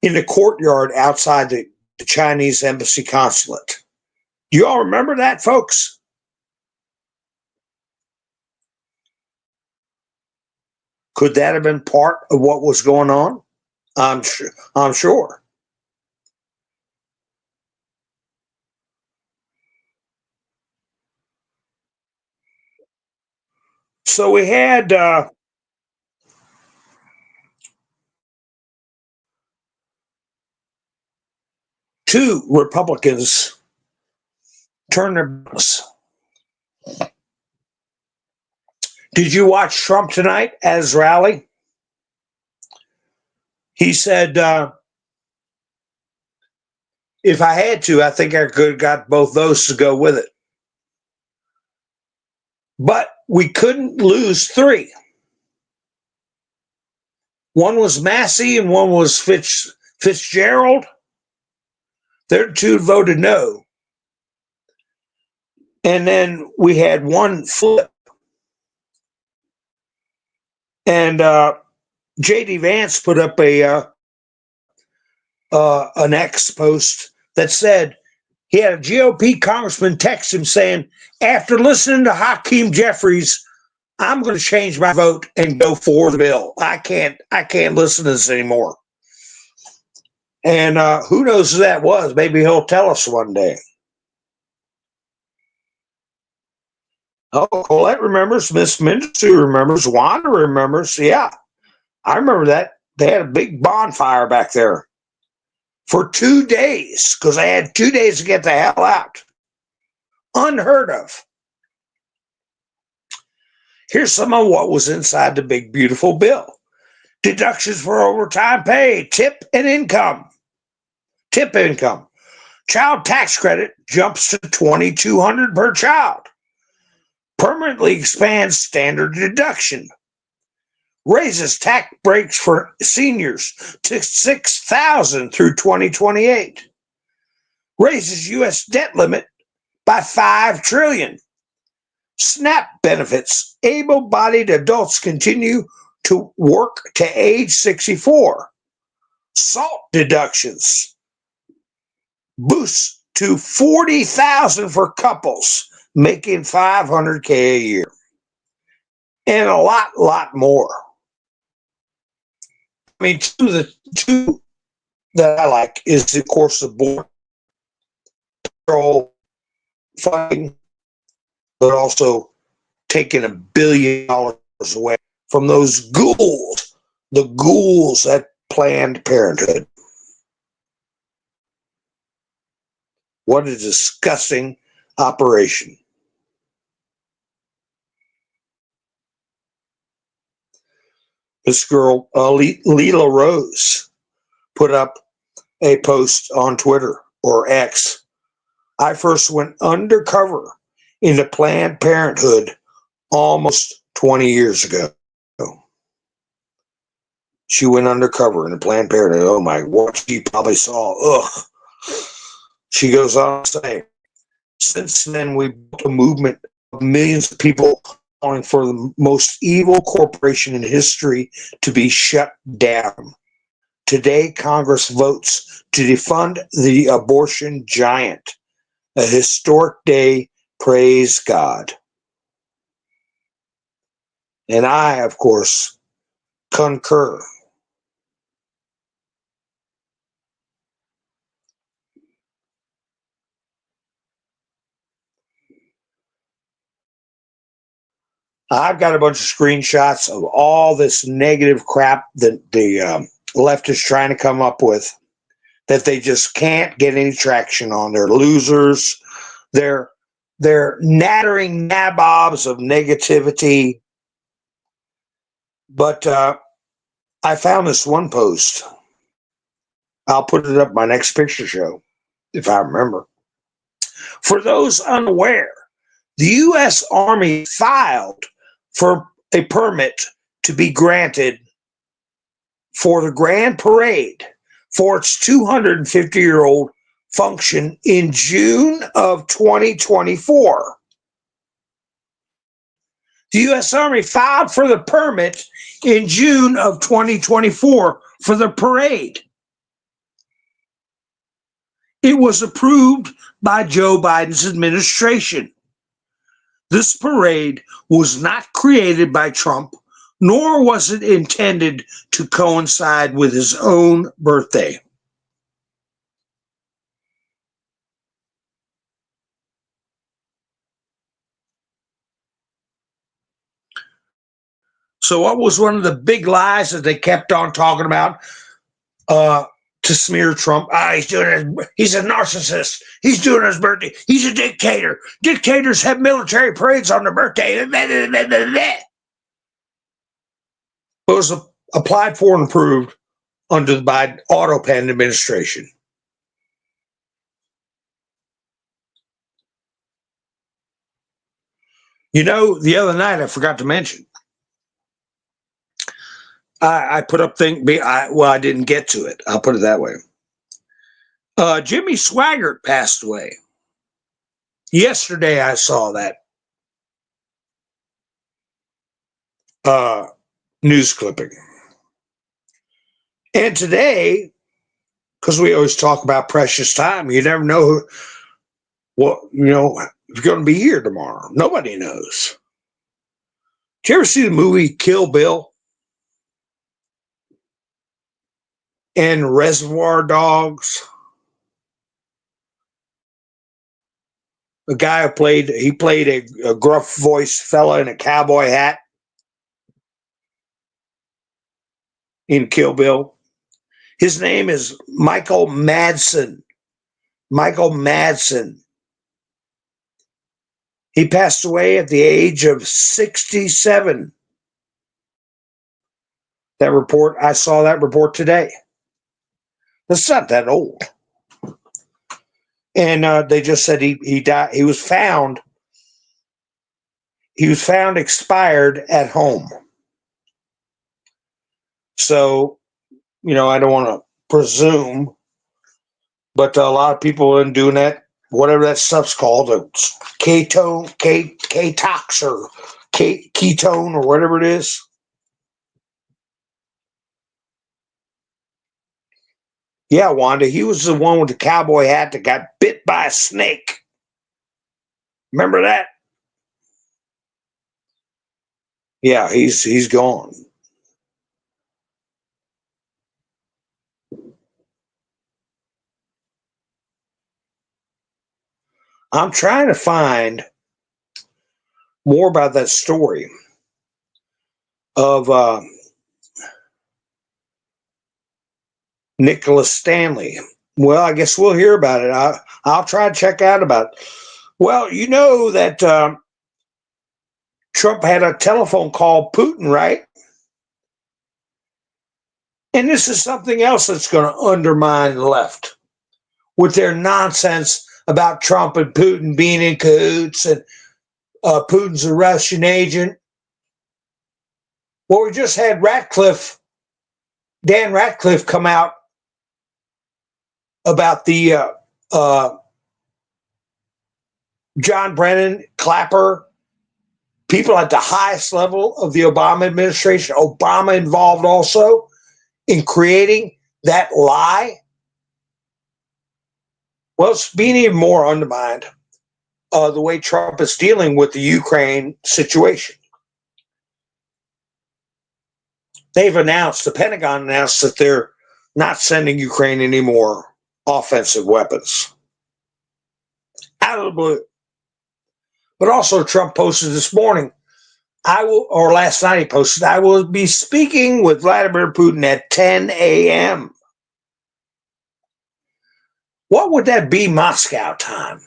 in the courtyard outside the Chinese embassy consulate. Do you all remember that, folks? Could that have been part of what was going on? I'm sure. So we had two Republicans turn their backs. Did you watch Trump tonight at his rally? He said, if I had to, I think I could have got both those to go with it. But we couldn't lose three. One was Massey and one was Fitzgerald. Their two voted no. And then we had one flip. And J.D. Vance put up an X post that said he had a GOP congressman text him saying, after listening to Hakeem Jeffries, I'm going to change my vote and go for the bill. I can't listen to this anymore. And who knows who that was? Maybe he'll tell us one day. Oh, Colette remembers. Miss Minsu remembers. Wanda remembers. Yeah, I remember that. They had a big bonfire back there for 2 days because they had 2 days to get the hell out. Unheard of. Here's some of what was inside the big, beautiful bill. Deductions for overtime pay, tip and income. Tip income. Child tax credit jumps to $2,200 per child. Permanently expands standard deduction. Raises tax breaks for seniors to $6,000 through 2028. Raises U.S. debt limit by $5 trillion. SNAP benefits. Able-bodied adults continue to work to age 64. SALT deductions. Boosts to $40,000 for couples making $500K a year. And a lot more. I mean, two that I like is, of course, the border control funding, but also taking $1 billion away from those ghouls, the ghouls at Planned Parenthood. What a disgusting operation. This girl, Leela Rose, put up a post on Twitter or X. I first went undercover into Planned Parenthood almost 20 years ago. She went undercover into Planned Parenthood. Oh my, what she probably saw. Ugh. She goes on to say, since then, we built a movement of millions of people calling for the most evil corporation in history to be shut down. Today, Congress votes to defund the abortion giant. A historic day, praise God. And I, of course, concur. I've got a bunch of screenshots of all this negative crap that the left is trying to come up with that they just can't get any traction on. They're losers. They're nattering nabobs of negativity. But I found this one post. I'll put it up my next picture show, if I remember. For those unaware, the U.S. Army filed for a permit to be granted for the Grand Parade for its 250-year-old function in June of 2024. The U.S. Army filed for the permit in June of 2024 for the parade. It was approved by Joe Biden's administration. This parade was not created by Trump, nor was it intended to coincide with his own birthday. So what was one of the big lies that they kept on talking about to smear Trump? He's a narcissist. He's doing his birthday. He's a dictator. Dictators have military parades on their birthday. It was applied for and approved under the Biden Autopan administration. You know, the other night I forgot to mention, I put up I didn't get to it. I'll put it that way. Jimmy Swaggart passed away. Yesterday I saw that news clipping. And today, because we always talk about precious time, you never know if you're going to be here tomorrow. Nobody knows. Did you ever see the movie Kill Bill and Reservoir Dogs? The guy who played a gruff voiced fella in a cowboy hat in Kill Bill. His name is Michael Madsen. Michael Madsen. He passed away at the age of 67. I saw that report today. That's not that old. And they just said he died. He was found expired at home. So, I don't want to presume, but a lot of people have been doing that, whatever that stuff's called, a K-tox or ketone or whatever it is. Yeah, Wanda, he was the one with the cowboy hat that got bit by a snake. Remember that? Yeah, he's gone. I'm trying to find more about that story of Nicholas Stanley. Well, I guess we'll hear about it. I'll try to check out about it. Well, you know that Trump had a telephone call Putin, right? And this is something else that's going to undermine the left with their nonsense about Trump and Putin being in cahoots and Putin's a Russian agent. Well, we just had Dan Ratcliffe come out about the John Brennan, Clapper, people at the highest level of the Obama administration, Obama involved also in creating that lie. Well, it's being even more undermined the way Trump is dealing with the Ukraine situation. The Pentagon announced that they're not sending Ukraine any more offensive weapons. Out of the blue. But also Trump posted this morning, last night he posted, I will be speaking with Vladimir Putin at 10 a.m. What would that be Moscow time?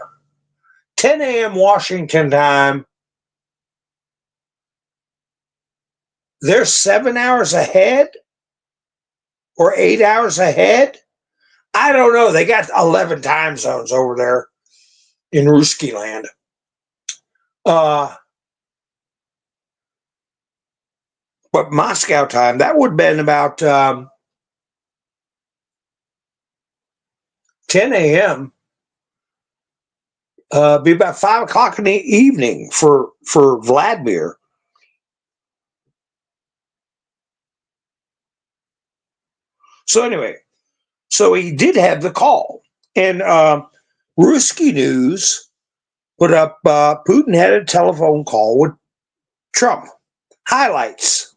10 a.m. Washington time. They're 7 hours ahead or 8 hours ahead. I don't know. They got 11 time zones over there in Ruski land. But Moscow time, that would have been about 10 a.m. Be about 5 o'clock in the evening for Vladimir. So anyway, he did have the call. And Ruski News put up Putin had a telephone call with Trump. Highlights.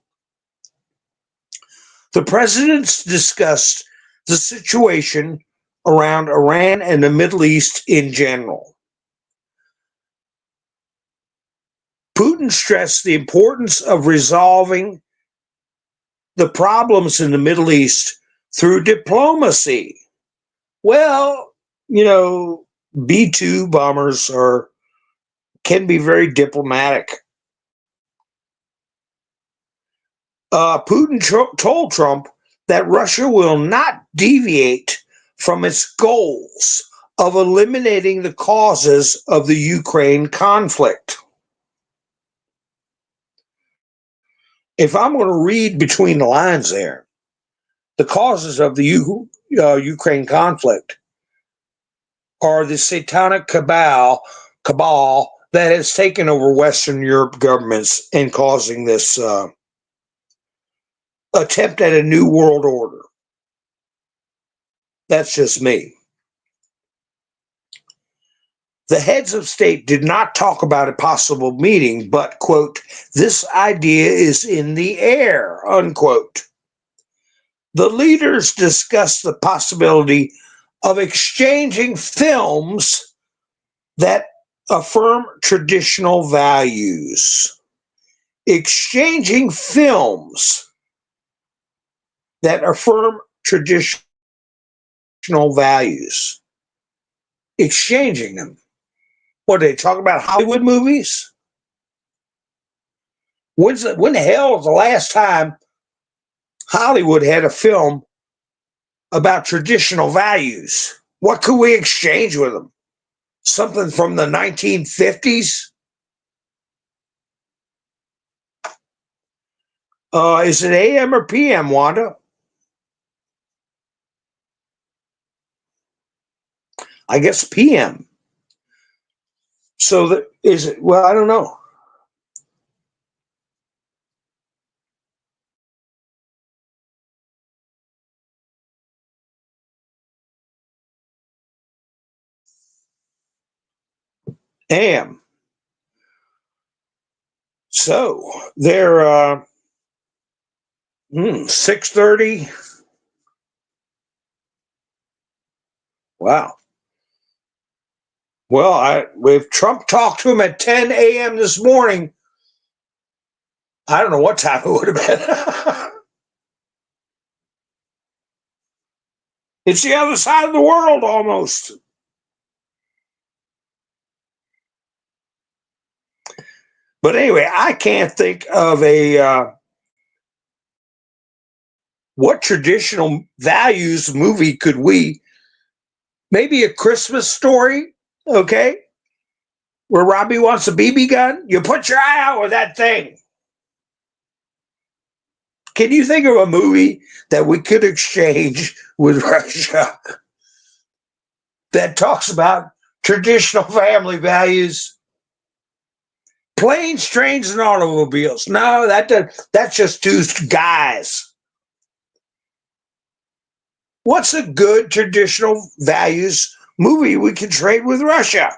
The presidents discussed the situation around Iran and the Middle East in general. Putin stressed the importance of resolving the problems in the Middle East through diplomacy. Well, B-2 bombers can be very diplomatic. Putin told Trump that Russia will not deviate from its goals of eliminating the causes of the Ukraine conflict. if I'm going to read between the lines there, the causes of the Ukraine conflict are the satanic cabal that has taken over Western Europe governments and causing this attempt at a new world order. That's just me. The heads of state did not talk about a possible meeting, but, quote, this idea is in the air, unquote. The leaders discussed the possibility of exchanging films that affirm traditional values. Exchanging films that affirm traditional values. Exchanging them. What, they talk about Hollywood movies? When the hell was the last time Hollywood had a film about traditional values? What could we exchange with them? Something from the 1950s? Is it AM or PM, Wanda? I guess PM. So is it? Well, I don't know. AM. So they're 6:30. Wow. Well, if Trump talked to him at 10 a.m. this morning, I don't know what time it would have been. It's the other side of the world almost. But anyway, I can't think of what traditional values movie could we, maybe a Christmas Story, okay? Where Robbie wants a BB gun, you put your eye out with that thing. Can you think of a movie that we could exchange with Russia that talks about traditional family values? Planes, trains, and automobiles. No, that's just two guys. What's a good traditional values movie we can trade with Russia?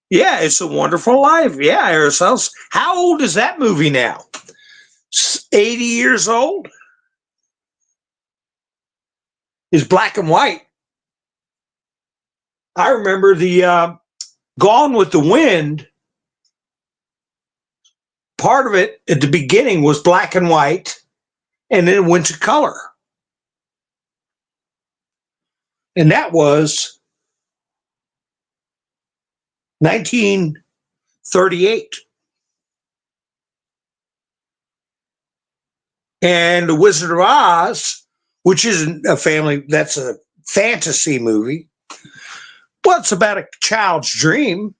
Yeah, It's a Wonderful Life. Yeah, ourselves. How old is that movie now? 80 years old? It's black and white. I remember the Gone with the Wind. Part of it at the beginning was black and white, and then it went to color. And that was 1938. And The Wizard of Oz, which isn't a family, that's a fantasy movie. Well, it's about a child's dream.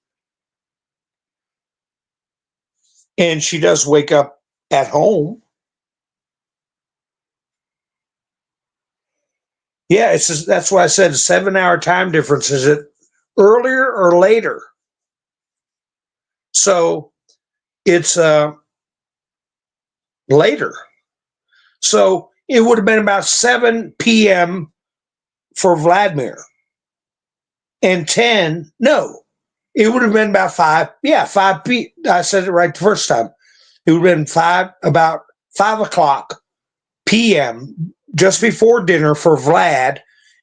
And she does wake up at home. Yeah, that's why I said a 7-hour time difference. Is it earlier or later? So it's later. So it would have been about 7 p.m. for Vladimir. And 10, no, it would have been about 5. Yeah, 5 p. I said it right the first time. It would have been about 5 o'clock p.m. just before dinner for Vlad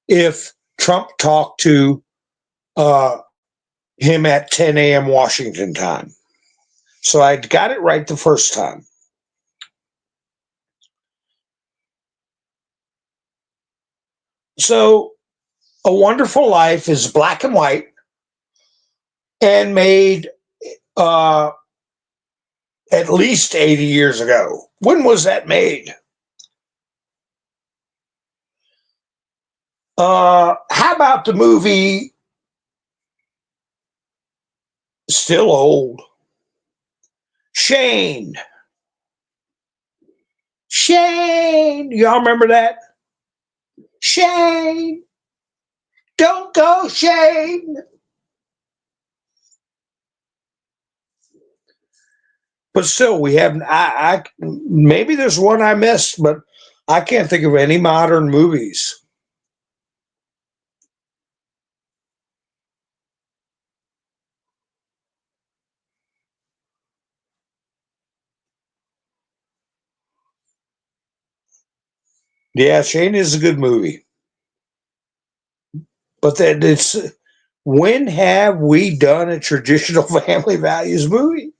if Trump talked to him at 10 a.m. Washington time. So I got it right the first time. So A Wonderful Life is black and white and made at least 80 years ago. When was that made? How about the movie Still old. Shane. Shane. Y'all remember that? Shane. Don't go, Shane. But still, we haven't. I maybe there's one I missed, but I can't think of any modern movies. Yeah, Shane is a good movie, but that it's when have we done a traditional family values movie?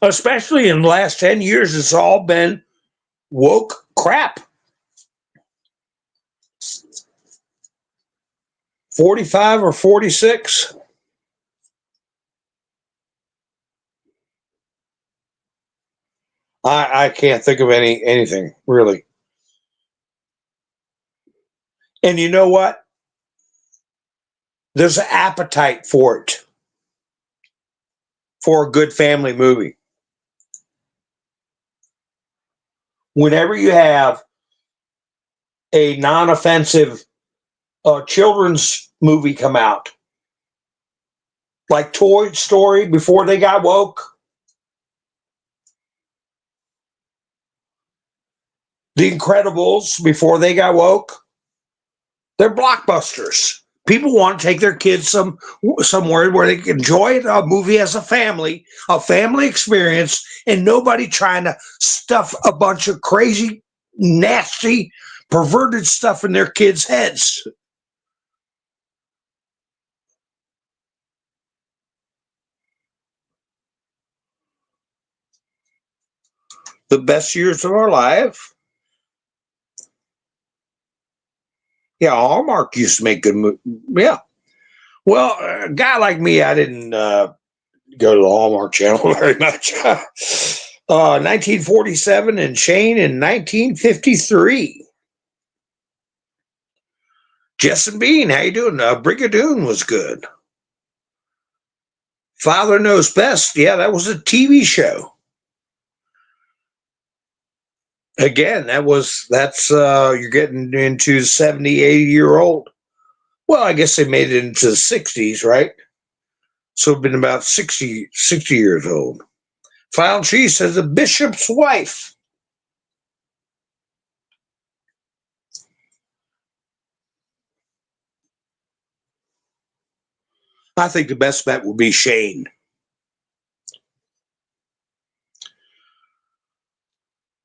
Especially in the last 10 years, it's all been woke crap. 45 or 46. I can't think of anything really. And you know what? There's an appetite for it, for a good family movie. Whenever you have a non-offensive children's movie come out, like Toy Story before they got woke, The Incredibles before they got woke, they're blockbusters. People want to take their kids somewhere where they can enjoy a movie as a family experience, and nobody trying to stuff a bunch of crazy, nasty, perverted stuff in their kids' heads. The best years of our life. Yeah, Hallmark used to make good movies. Yeah. Well, a guy like me, I didn't go to the Hallmark Channel very much. 1947 and Shane in 1953. Jess and Bean, how you doing? Brigadoon was good. Father Knows Best. Yeah, that was a TV show. Again, that's you're getting into 70, 80-year old. Well, I guess they made it into the 60s, right? So it's been about 60 years old. Final Cheese says the bishop's wife. I think the best bet will be Shane.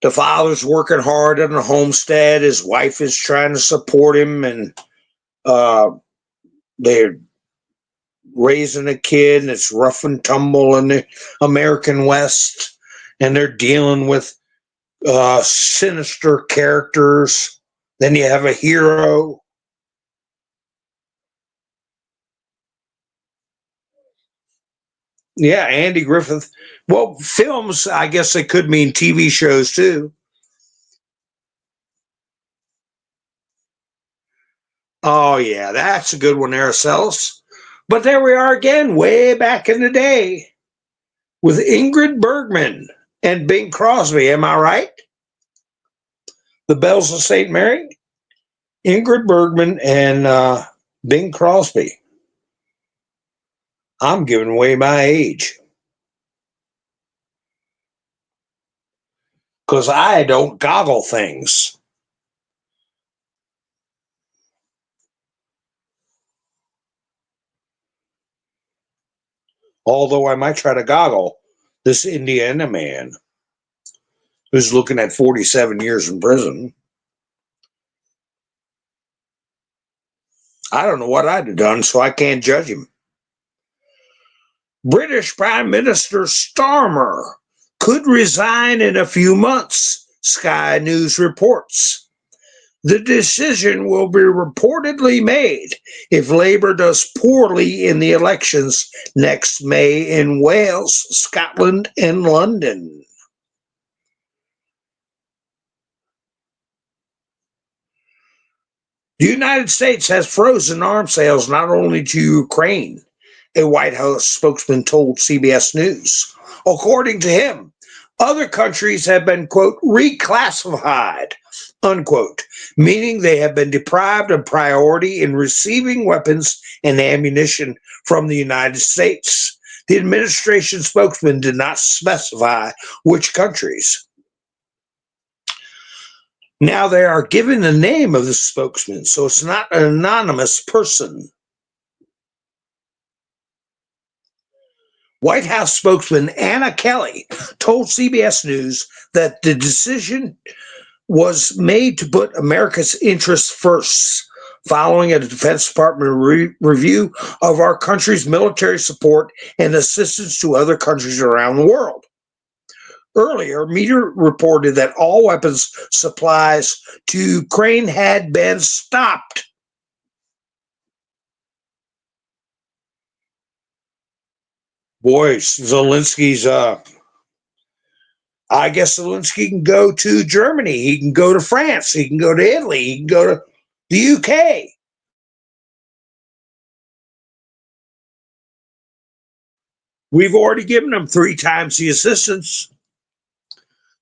The father's working hard on the homestead. His wife is trying to support him, and uh, they're raising a kid, and it's rough and tumble in the American West, and they're dealing with sinister characters. Then you have a hero. Yeah, Andy Griffith. Well, films, I guess they could mean TV shows too. Oh, yeah, that's a good one, Araceli. But there we are again, way back in the day with Ingrid Bergman and Bing Crosby. Am I right? The Bells of St. Mary? Ingrid Bergman and Bing Crosby. I'm giving away my age because I don't goggle things. Although I might try to goggle this Indiana man who's looking at 47 years in prison. I don't know what I'd have done, so I can't judge him. British Prime Minister Starmer could resign in a few months, Sky News reports. The decision will be reportedly made if Labour does poorly in the elections next May in Wales, Scotland, and London. The United States has frozen arms sales not only to Ukraine, a White House spokesman told CBS News. According to him, other countries have been, quote, reclassified, unquote, meaning they have been deprived of priority in receiving weapons and ammunition from the United States. The administration spokesman did not specify which countries. Now they are given the name of the spokesman, so it's not an anonymous person. White House spokesman Anna Kelly told CBS News that the decision was made to put America's interests first, following a Defense Department review of our country's military support and assistance to other countries around the world. Earlier, media reported that all weapons supplies to Ukraine had been stopped. Boy, Zelensky's I guess Zelensky can go to Germany, he can go to France, he can go to Italy, he can go to the UK. We've already given him 3 times the assistance.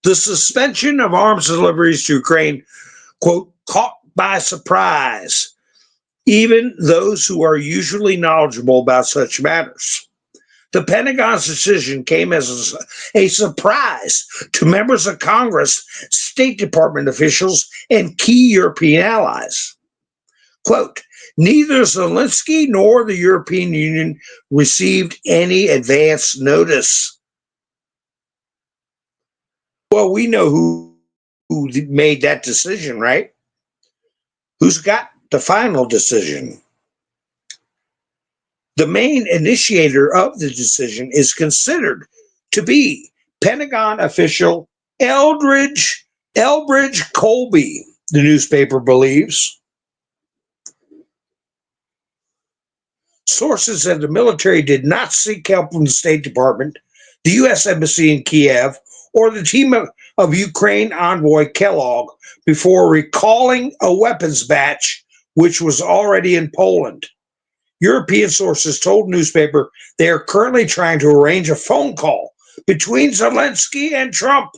The suspension of arms deliveries to Ukraine, quote, caught by surprise, even those who are usually knowledgeable about such matters. The Pentagon's decision came as a surprise to members of Congress, State Department officials, and key European allies. Quote, neither Zelensky nor the European Union received any advance notice. Well, we know who made that decision, right? Who's got the final decision? The main initiator of the decision is considered to be Pentagon official Elbridge Colby, the newspaper believes. Sources said the military did not seek help from the State Department, the U.S. Embassy in Kiev, or the team of Ukraine envoy Kellogg before recalling a weapons batch which was already in Poland. European sources told newspaper they are currently trying to arrange a phone call between Zelensky and Trump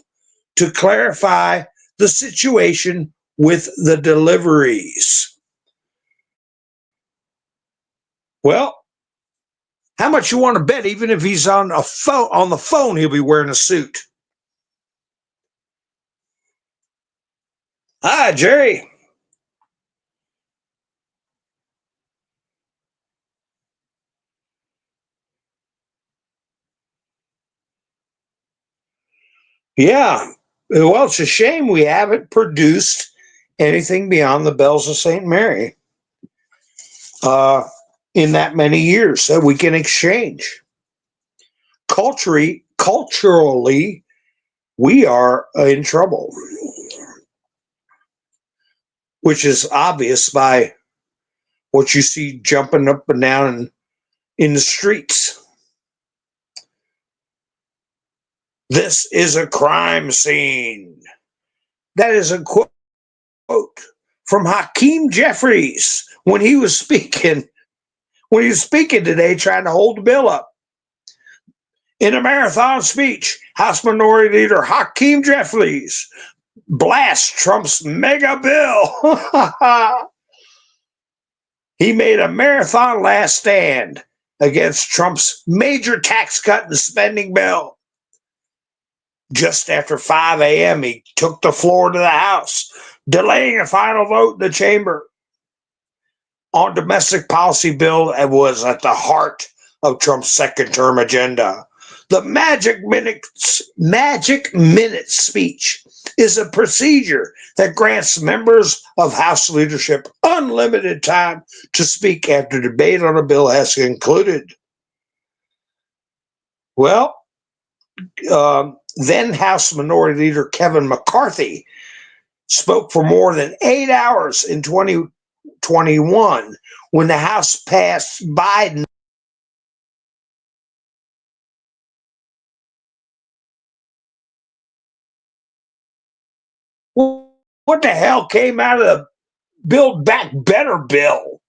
to clarify the situation with the deliveries. Well, how much you want to bet? Even if he's on the phone, he'll be wearing a suit. Hi, Jerry. Yeah. Well, it's a shame we haven't produced anything beyond the Bells of St. Mary in that many years that we can exchange. Culturally, we are in trouble, which is obvious by what you see jumping up and down in the streets. This is a crime scene. That is a quote from Hakeem Jeffries when he was speaking today, trying to hold the bill up. In a marathon speech, House Minority Leader Hakeem Jeffries blasts Trump's mega bill. He made a marathon last stand against Trump's major tax cut and spending bill. Just after 5 a.m., he took the floor to the House, delaying a final vote in the chamber on domestic policy bill that was at the heart of Trump's second term agenda. The magic minute speech is a procedure that grants members of House leadership unlimited time to speak after debate on a bill has concluded. Well, then House Minority Leader Kevin McCarthy spoke for more than 8 hours in 2021 when the House passed Biden. What the hell came out of Build Back Better bill.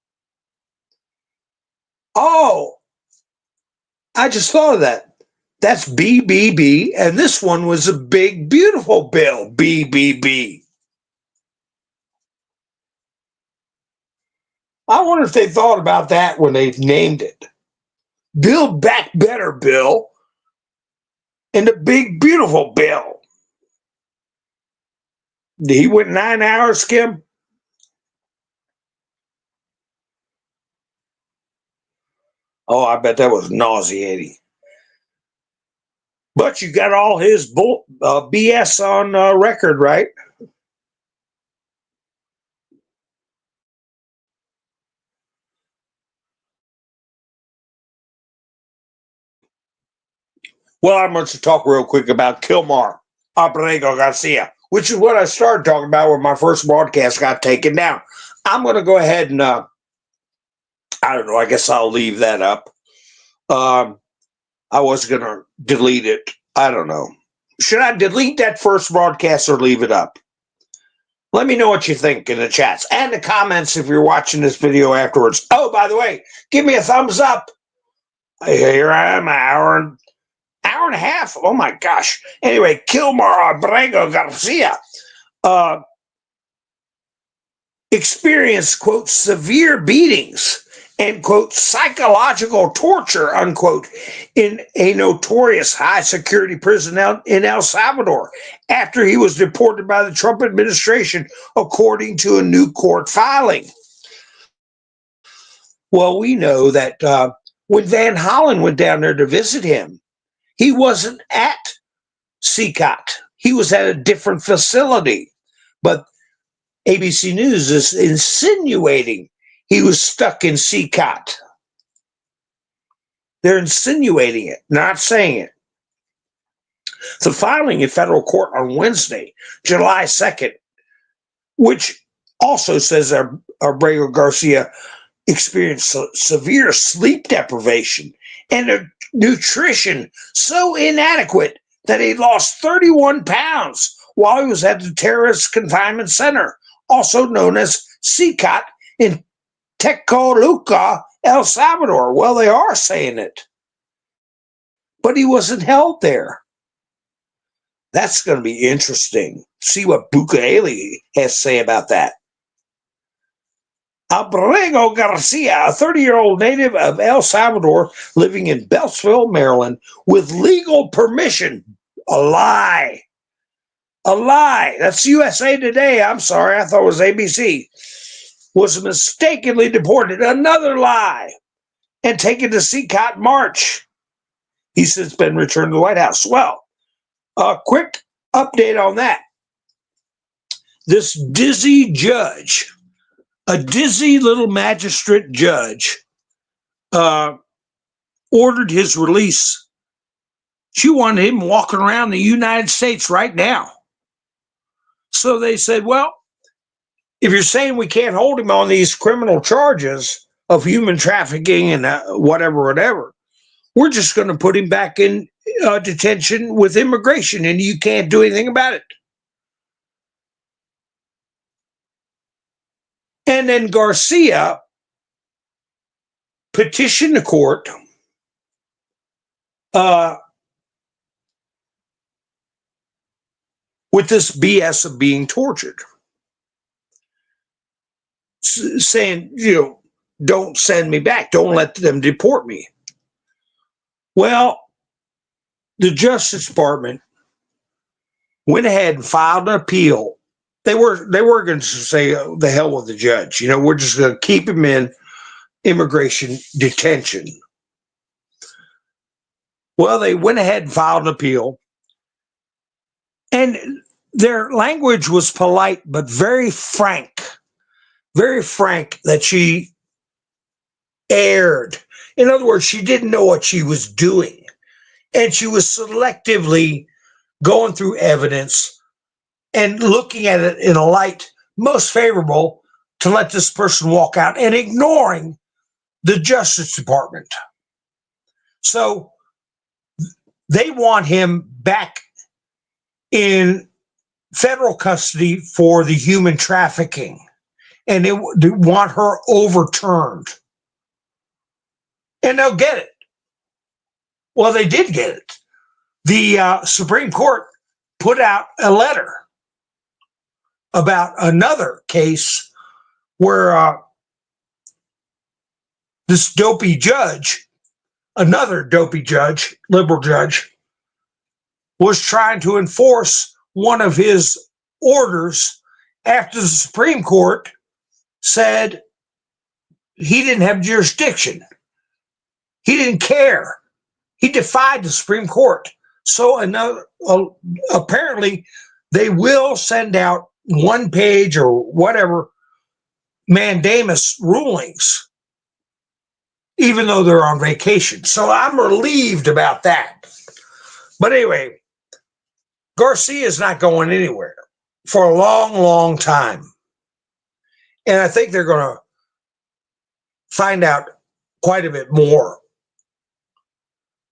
Oh, I just thought of that. That's BBB, and this one was a big, beautiful bill, BBB. I wonder if they thought about that when they named it. Build Back Better bill and the big, beautiful bill. He went 9 hours, Kim? Oh, I bet that was nauseating. But you got all his BS on record, right? Well, I'm going to talk real quick about Kilmar Abrego Garcia, which is what I started talking about when my first broadcast got taken down. I'm going to go ahead and, I don't know, I guess I'll leave that up. I was going to delete it. I don't know. Should I delete that first broadcast or leave it up? Let me know what you think in the chats and the comments if you're watching this video afterwards. Oh, by the way, give me a thumbs up. Here I am, an hour and a half. Oh my gosh. Anyway, Kilmar Abrego Garcia experienced, quote, severe beatings and, quote, psychological torture, unquote, in a notorious high security prison in El Salvador after he was deported by the Trump administration, according to a new court filing. Well, we know that when Van Hollen went down there to visit him, he wasn't at CCOT. He was at a different facility. But ABC News is insinuating he was stuck in CCOT. They're insinuating it, not saying it. The filing in federal court on Wednesday, July 2nd, which also says Abrego Garcia experienced severe sleep deprivation and a nutrition so inadequate that he lost 31 pounds while he was at the terrorist confinement center, also known as CCOT, in Tecoluca, El Salvador. Well, they are saying it. But he wasn't held there. That's going to be interesting. See what Bukele has to say about that. Abrego Garcia, a 30-year-old native of El Salvador living in Beltsville, Maryland, with legal permission. A lie. A lie. That's USA Today. I'm sorry. I thought it was ABC. Was mistakenly deported. Another lie. And taken to CCOT March. He's since been returned to the White House. Well, a quick update on that. This dizzy judge, a dizzy little magistrate judge, ordered his release. She wanted him walking around the United States right now. So they said, well, if you're saying we can't hold him on these criminal charges of human trafficking and whatever, we're just going to put him back in detention with immigration, and you can't do anything about it. And then Garcia petitioned the court with this BS of being tortured, saying, don't send me back. Don't let them deport me. Well, the Justice Department went ahead and filed an appeal. They were going to say, the hell with the judge. We're just going to keep him in immigration detention. Well, they went ahead and filed an appeal. And their language was polite, but very frank that she erred. In other words, she didn't know what she was doing. And she was selectively going through evidence and looking at it in a light most favorable to let this person walk out and ignoring the Justice Department. So they want him back in federal custody for the human trafficking. and they want her overturned. And they'll get it. Well, they did get it. The Supreme Court put out a letter about another case where this dopey judge, another dopey judge, liberal judge, was trying to enforce one of his orders after the Supreme Court said he didn't have jurisdiction. He didn't care. He defied the Supreme Court. So apparently they will send out one page or whatever mandamus rulings, even though they're on vacation. So I'm relieved about that. But anyway, Garcia is not going anywhere for a long, long time. And I think they're going to find out quite a bit more,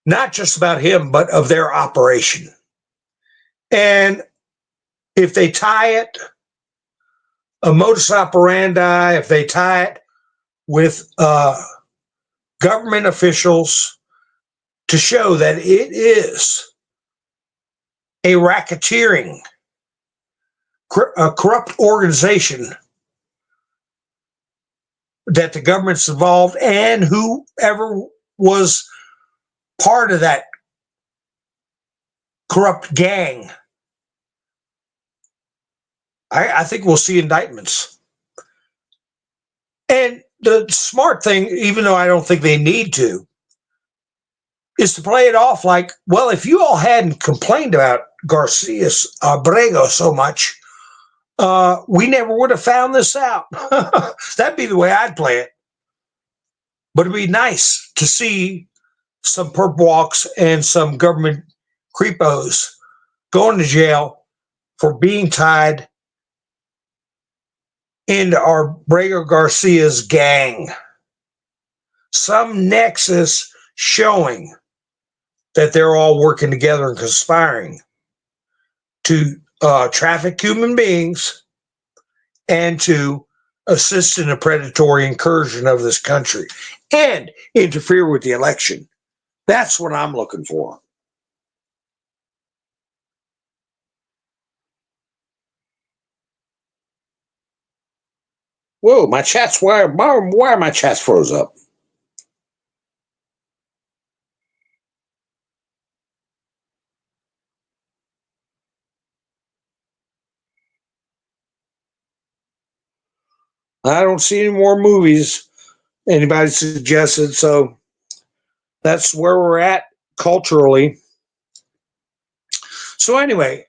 not just about him, but of their operation. And if they tie it, a modus operandi, if they tie it with government officials to show that it is a racketeering, a corrupt organization that the government's involved, and whoever was part of that corrupt gang, I think we'll see indictments. And the smart thing, even though I don't think they need to, is to play it off like, well, if you all hadn't complained about Garcia's Abrego so much, we never would have found this out. That'd be the way I'd play it. But it'd be nice to see some perp walks and some government creepos going to jail for being tied into Abrego Garcia's gang. Some nexus showing that they're all working together and conspiring to traffic human beings and to assist in a predatory incursion of this country and interfere with the election. That's what I'm looking for. Whoa, my chat's why are my chats froze up? I don't see any more movies anybody suggested, so that's where we're at culturally. So anyway,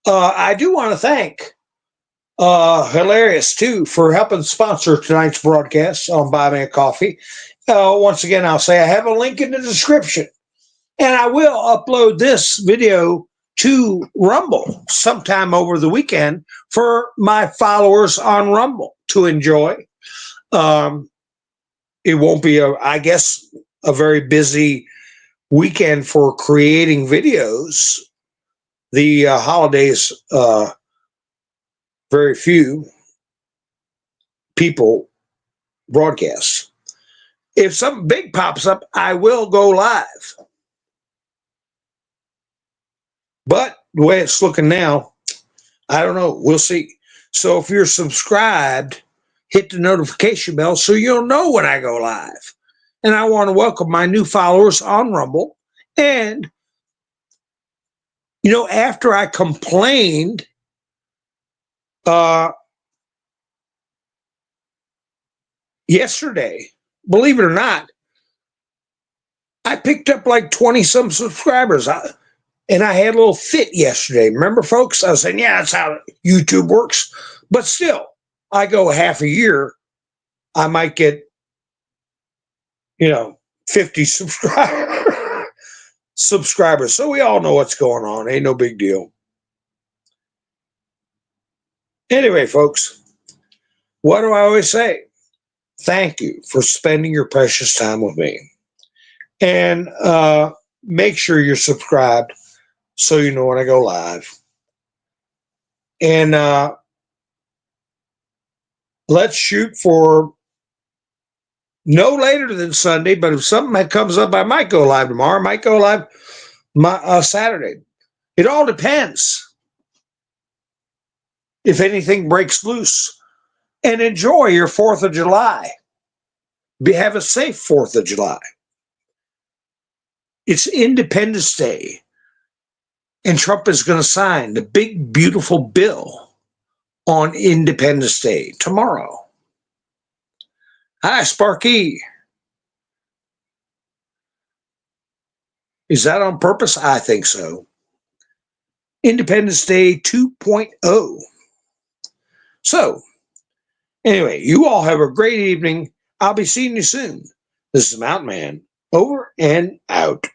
I do want to thank Hilarious too for helping sponsor tonight's broadcast on Buy Me a Coffee. Once again, I'll say I have a link in the description, and I will upload this video to Rumble sometime over the weekend for my followers on Rumble to enjoy. It won't be, I guess, a very busy weekend for creating videos. The holidays, very few people broadcast. If something big pops up, I will go live. But the way it's looking now, I don't know. We'll see. So if you're subscribed, hit the notification bell so you'll know when I go live. And I want to welcome my new followers on Rumble. And, you know, after I complained yesterday, believe it or not, I picked up like 20 some subscribers. And I had a little fit yesterday. Remember, folks? I was saying, yeah, that's how YouTube works. But still, I go half a year, I might get, 50 subscribers. So we all know what's going on. Ain't no big deal. Anyway, folks, what do I always say? Thank you for spending your precious time with me. And make sure you're subscribed so you know when I go live. And let's shoot for no later than Sunday, but if something that comes up, I might go live tomorrow, I might go live Saturday. It all depends if anything breaks loose. And enjoy your 4th of July. Have a safe 4th of July. It's Independence Day. And Trump is going to sign the big, beautiful bill on Independence Day tomorrow. Hi, Sparky. Is that on purpose? I think so. Independence Day 2.0. So, anyway, you all have a great evening. I'll be seeing you soon. This is Mountain Man. Over and out.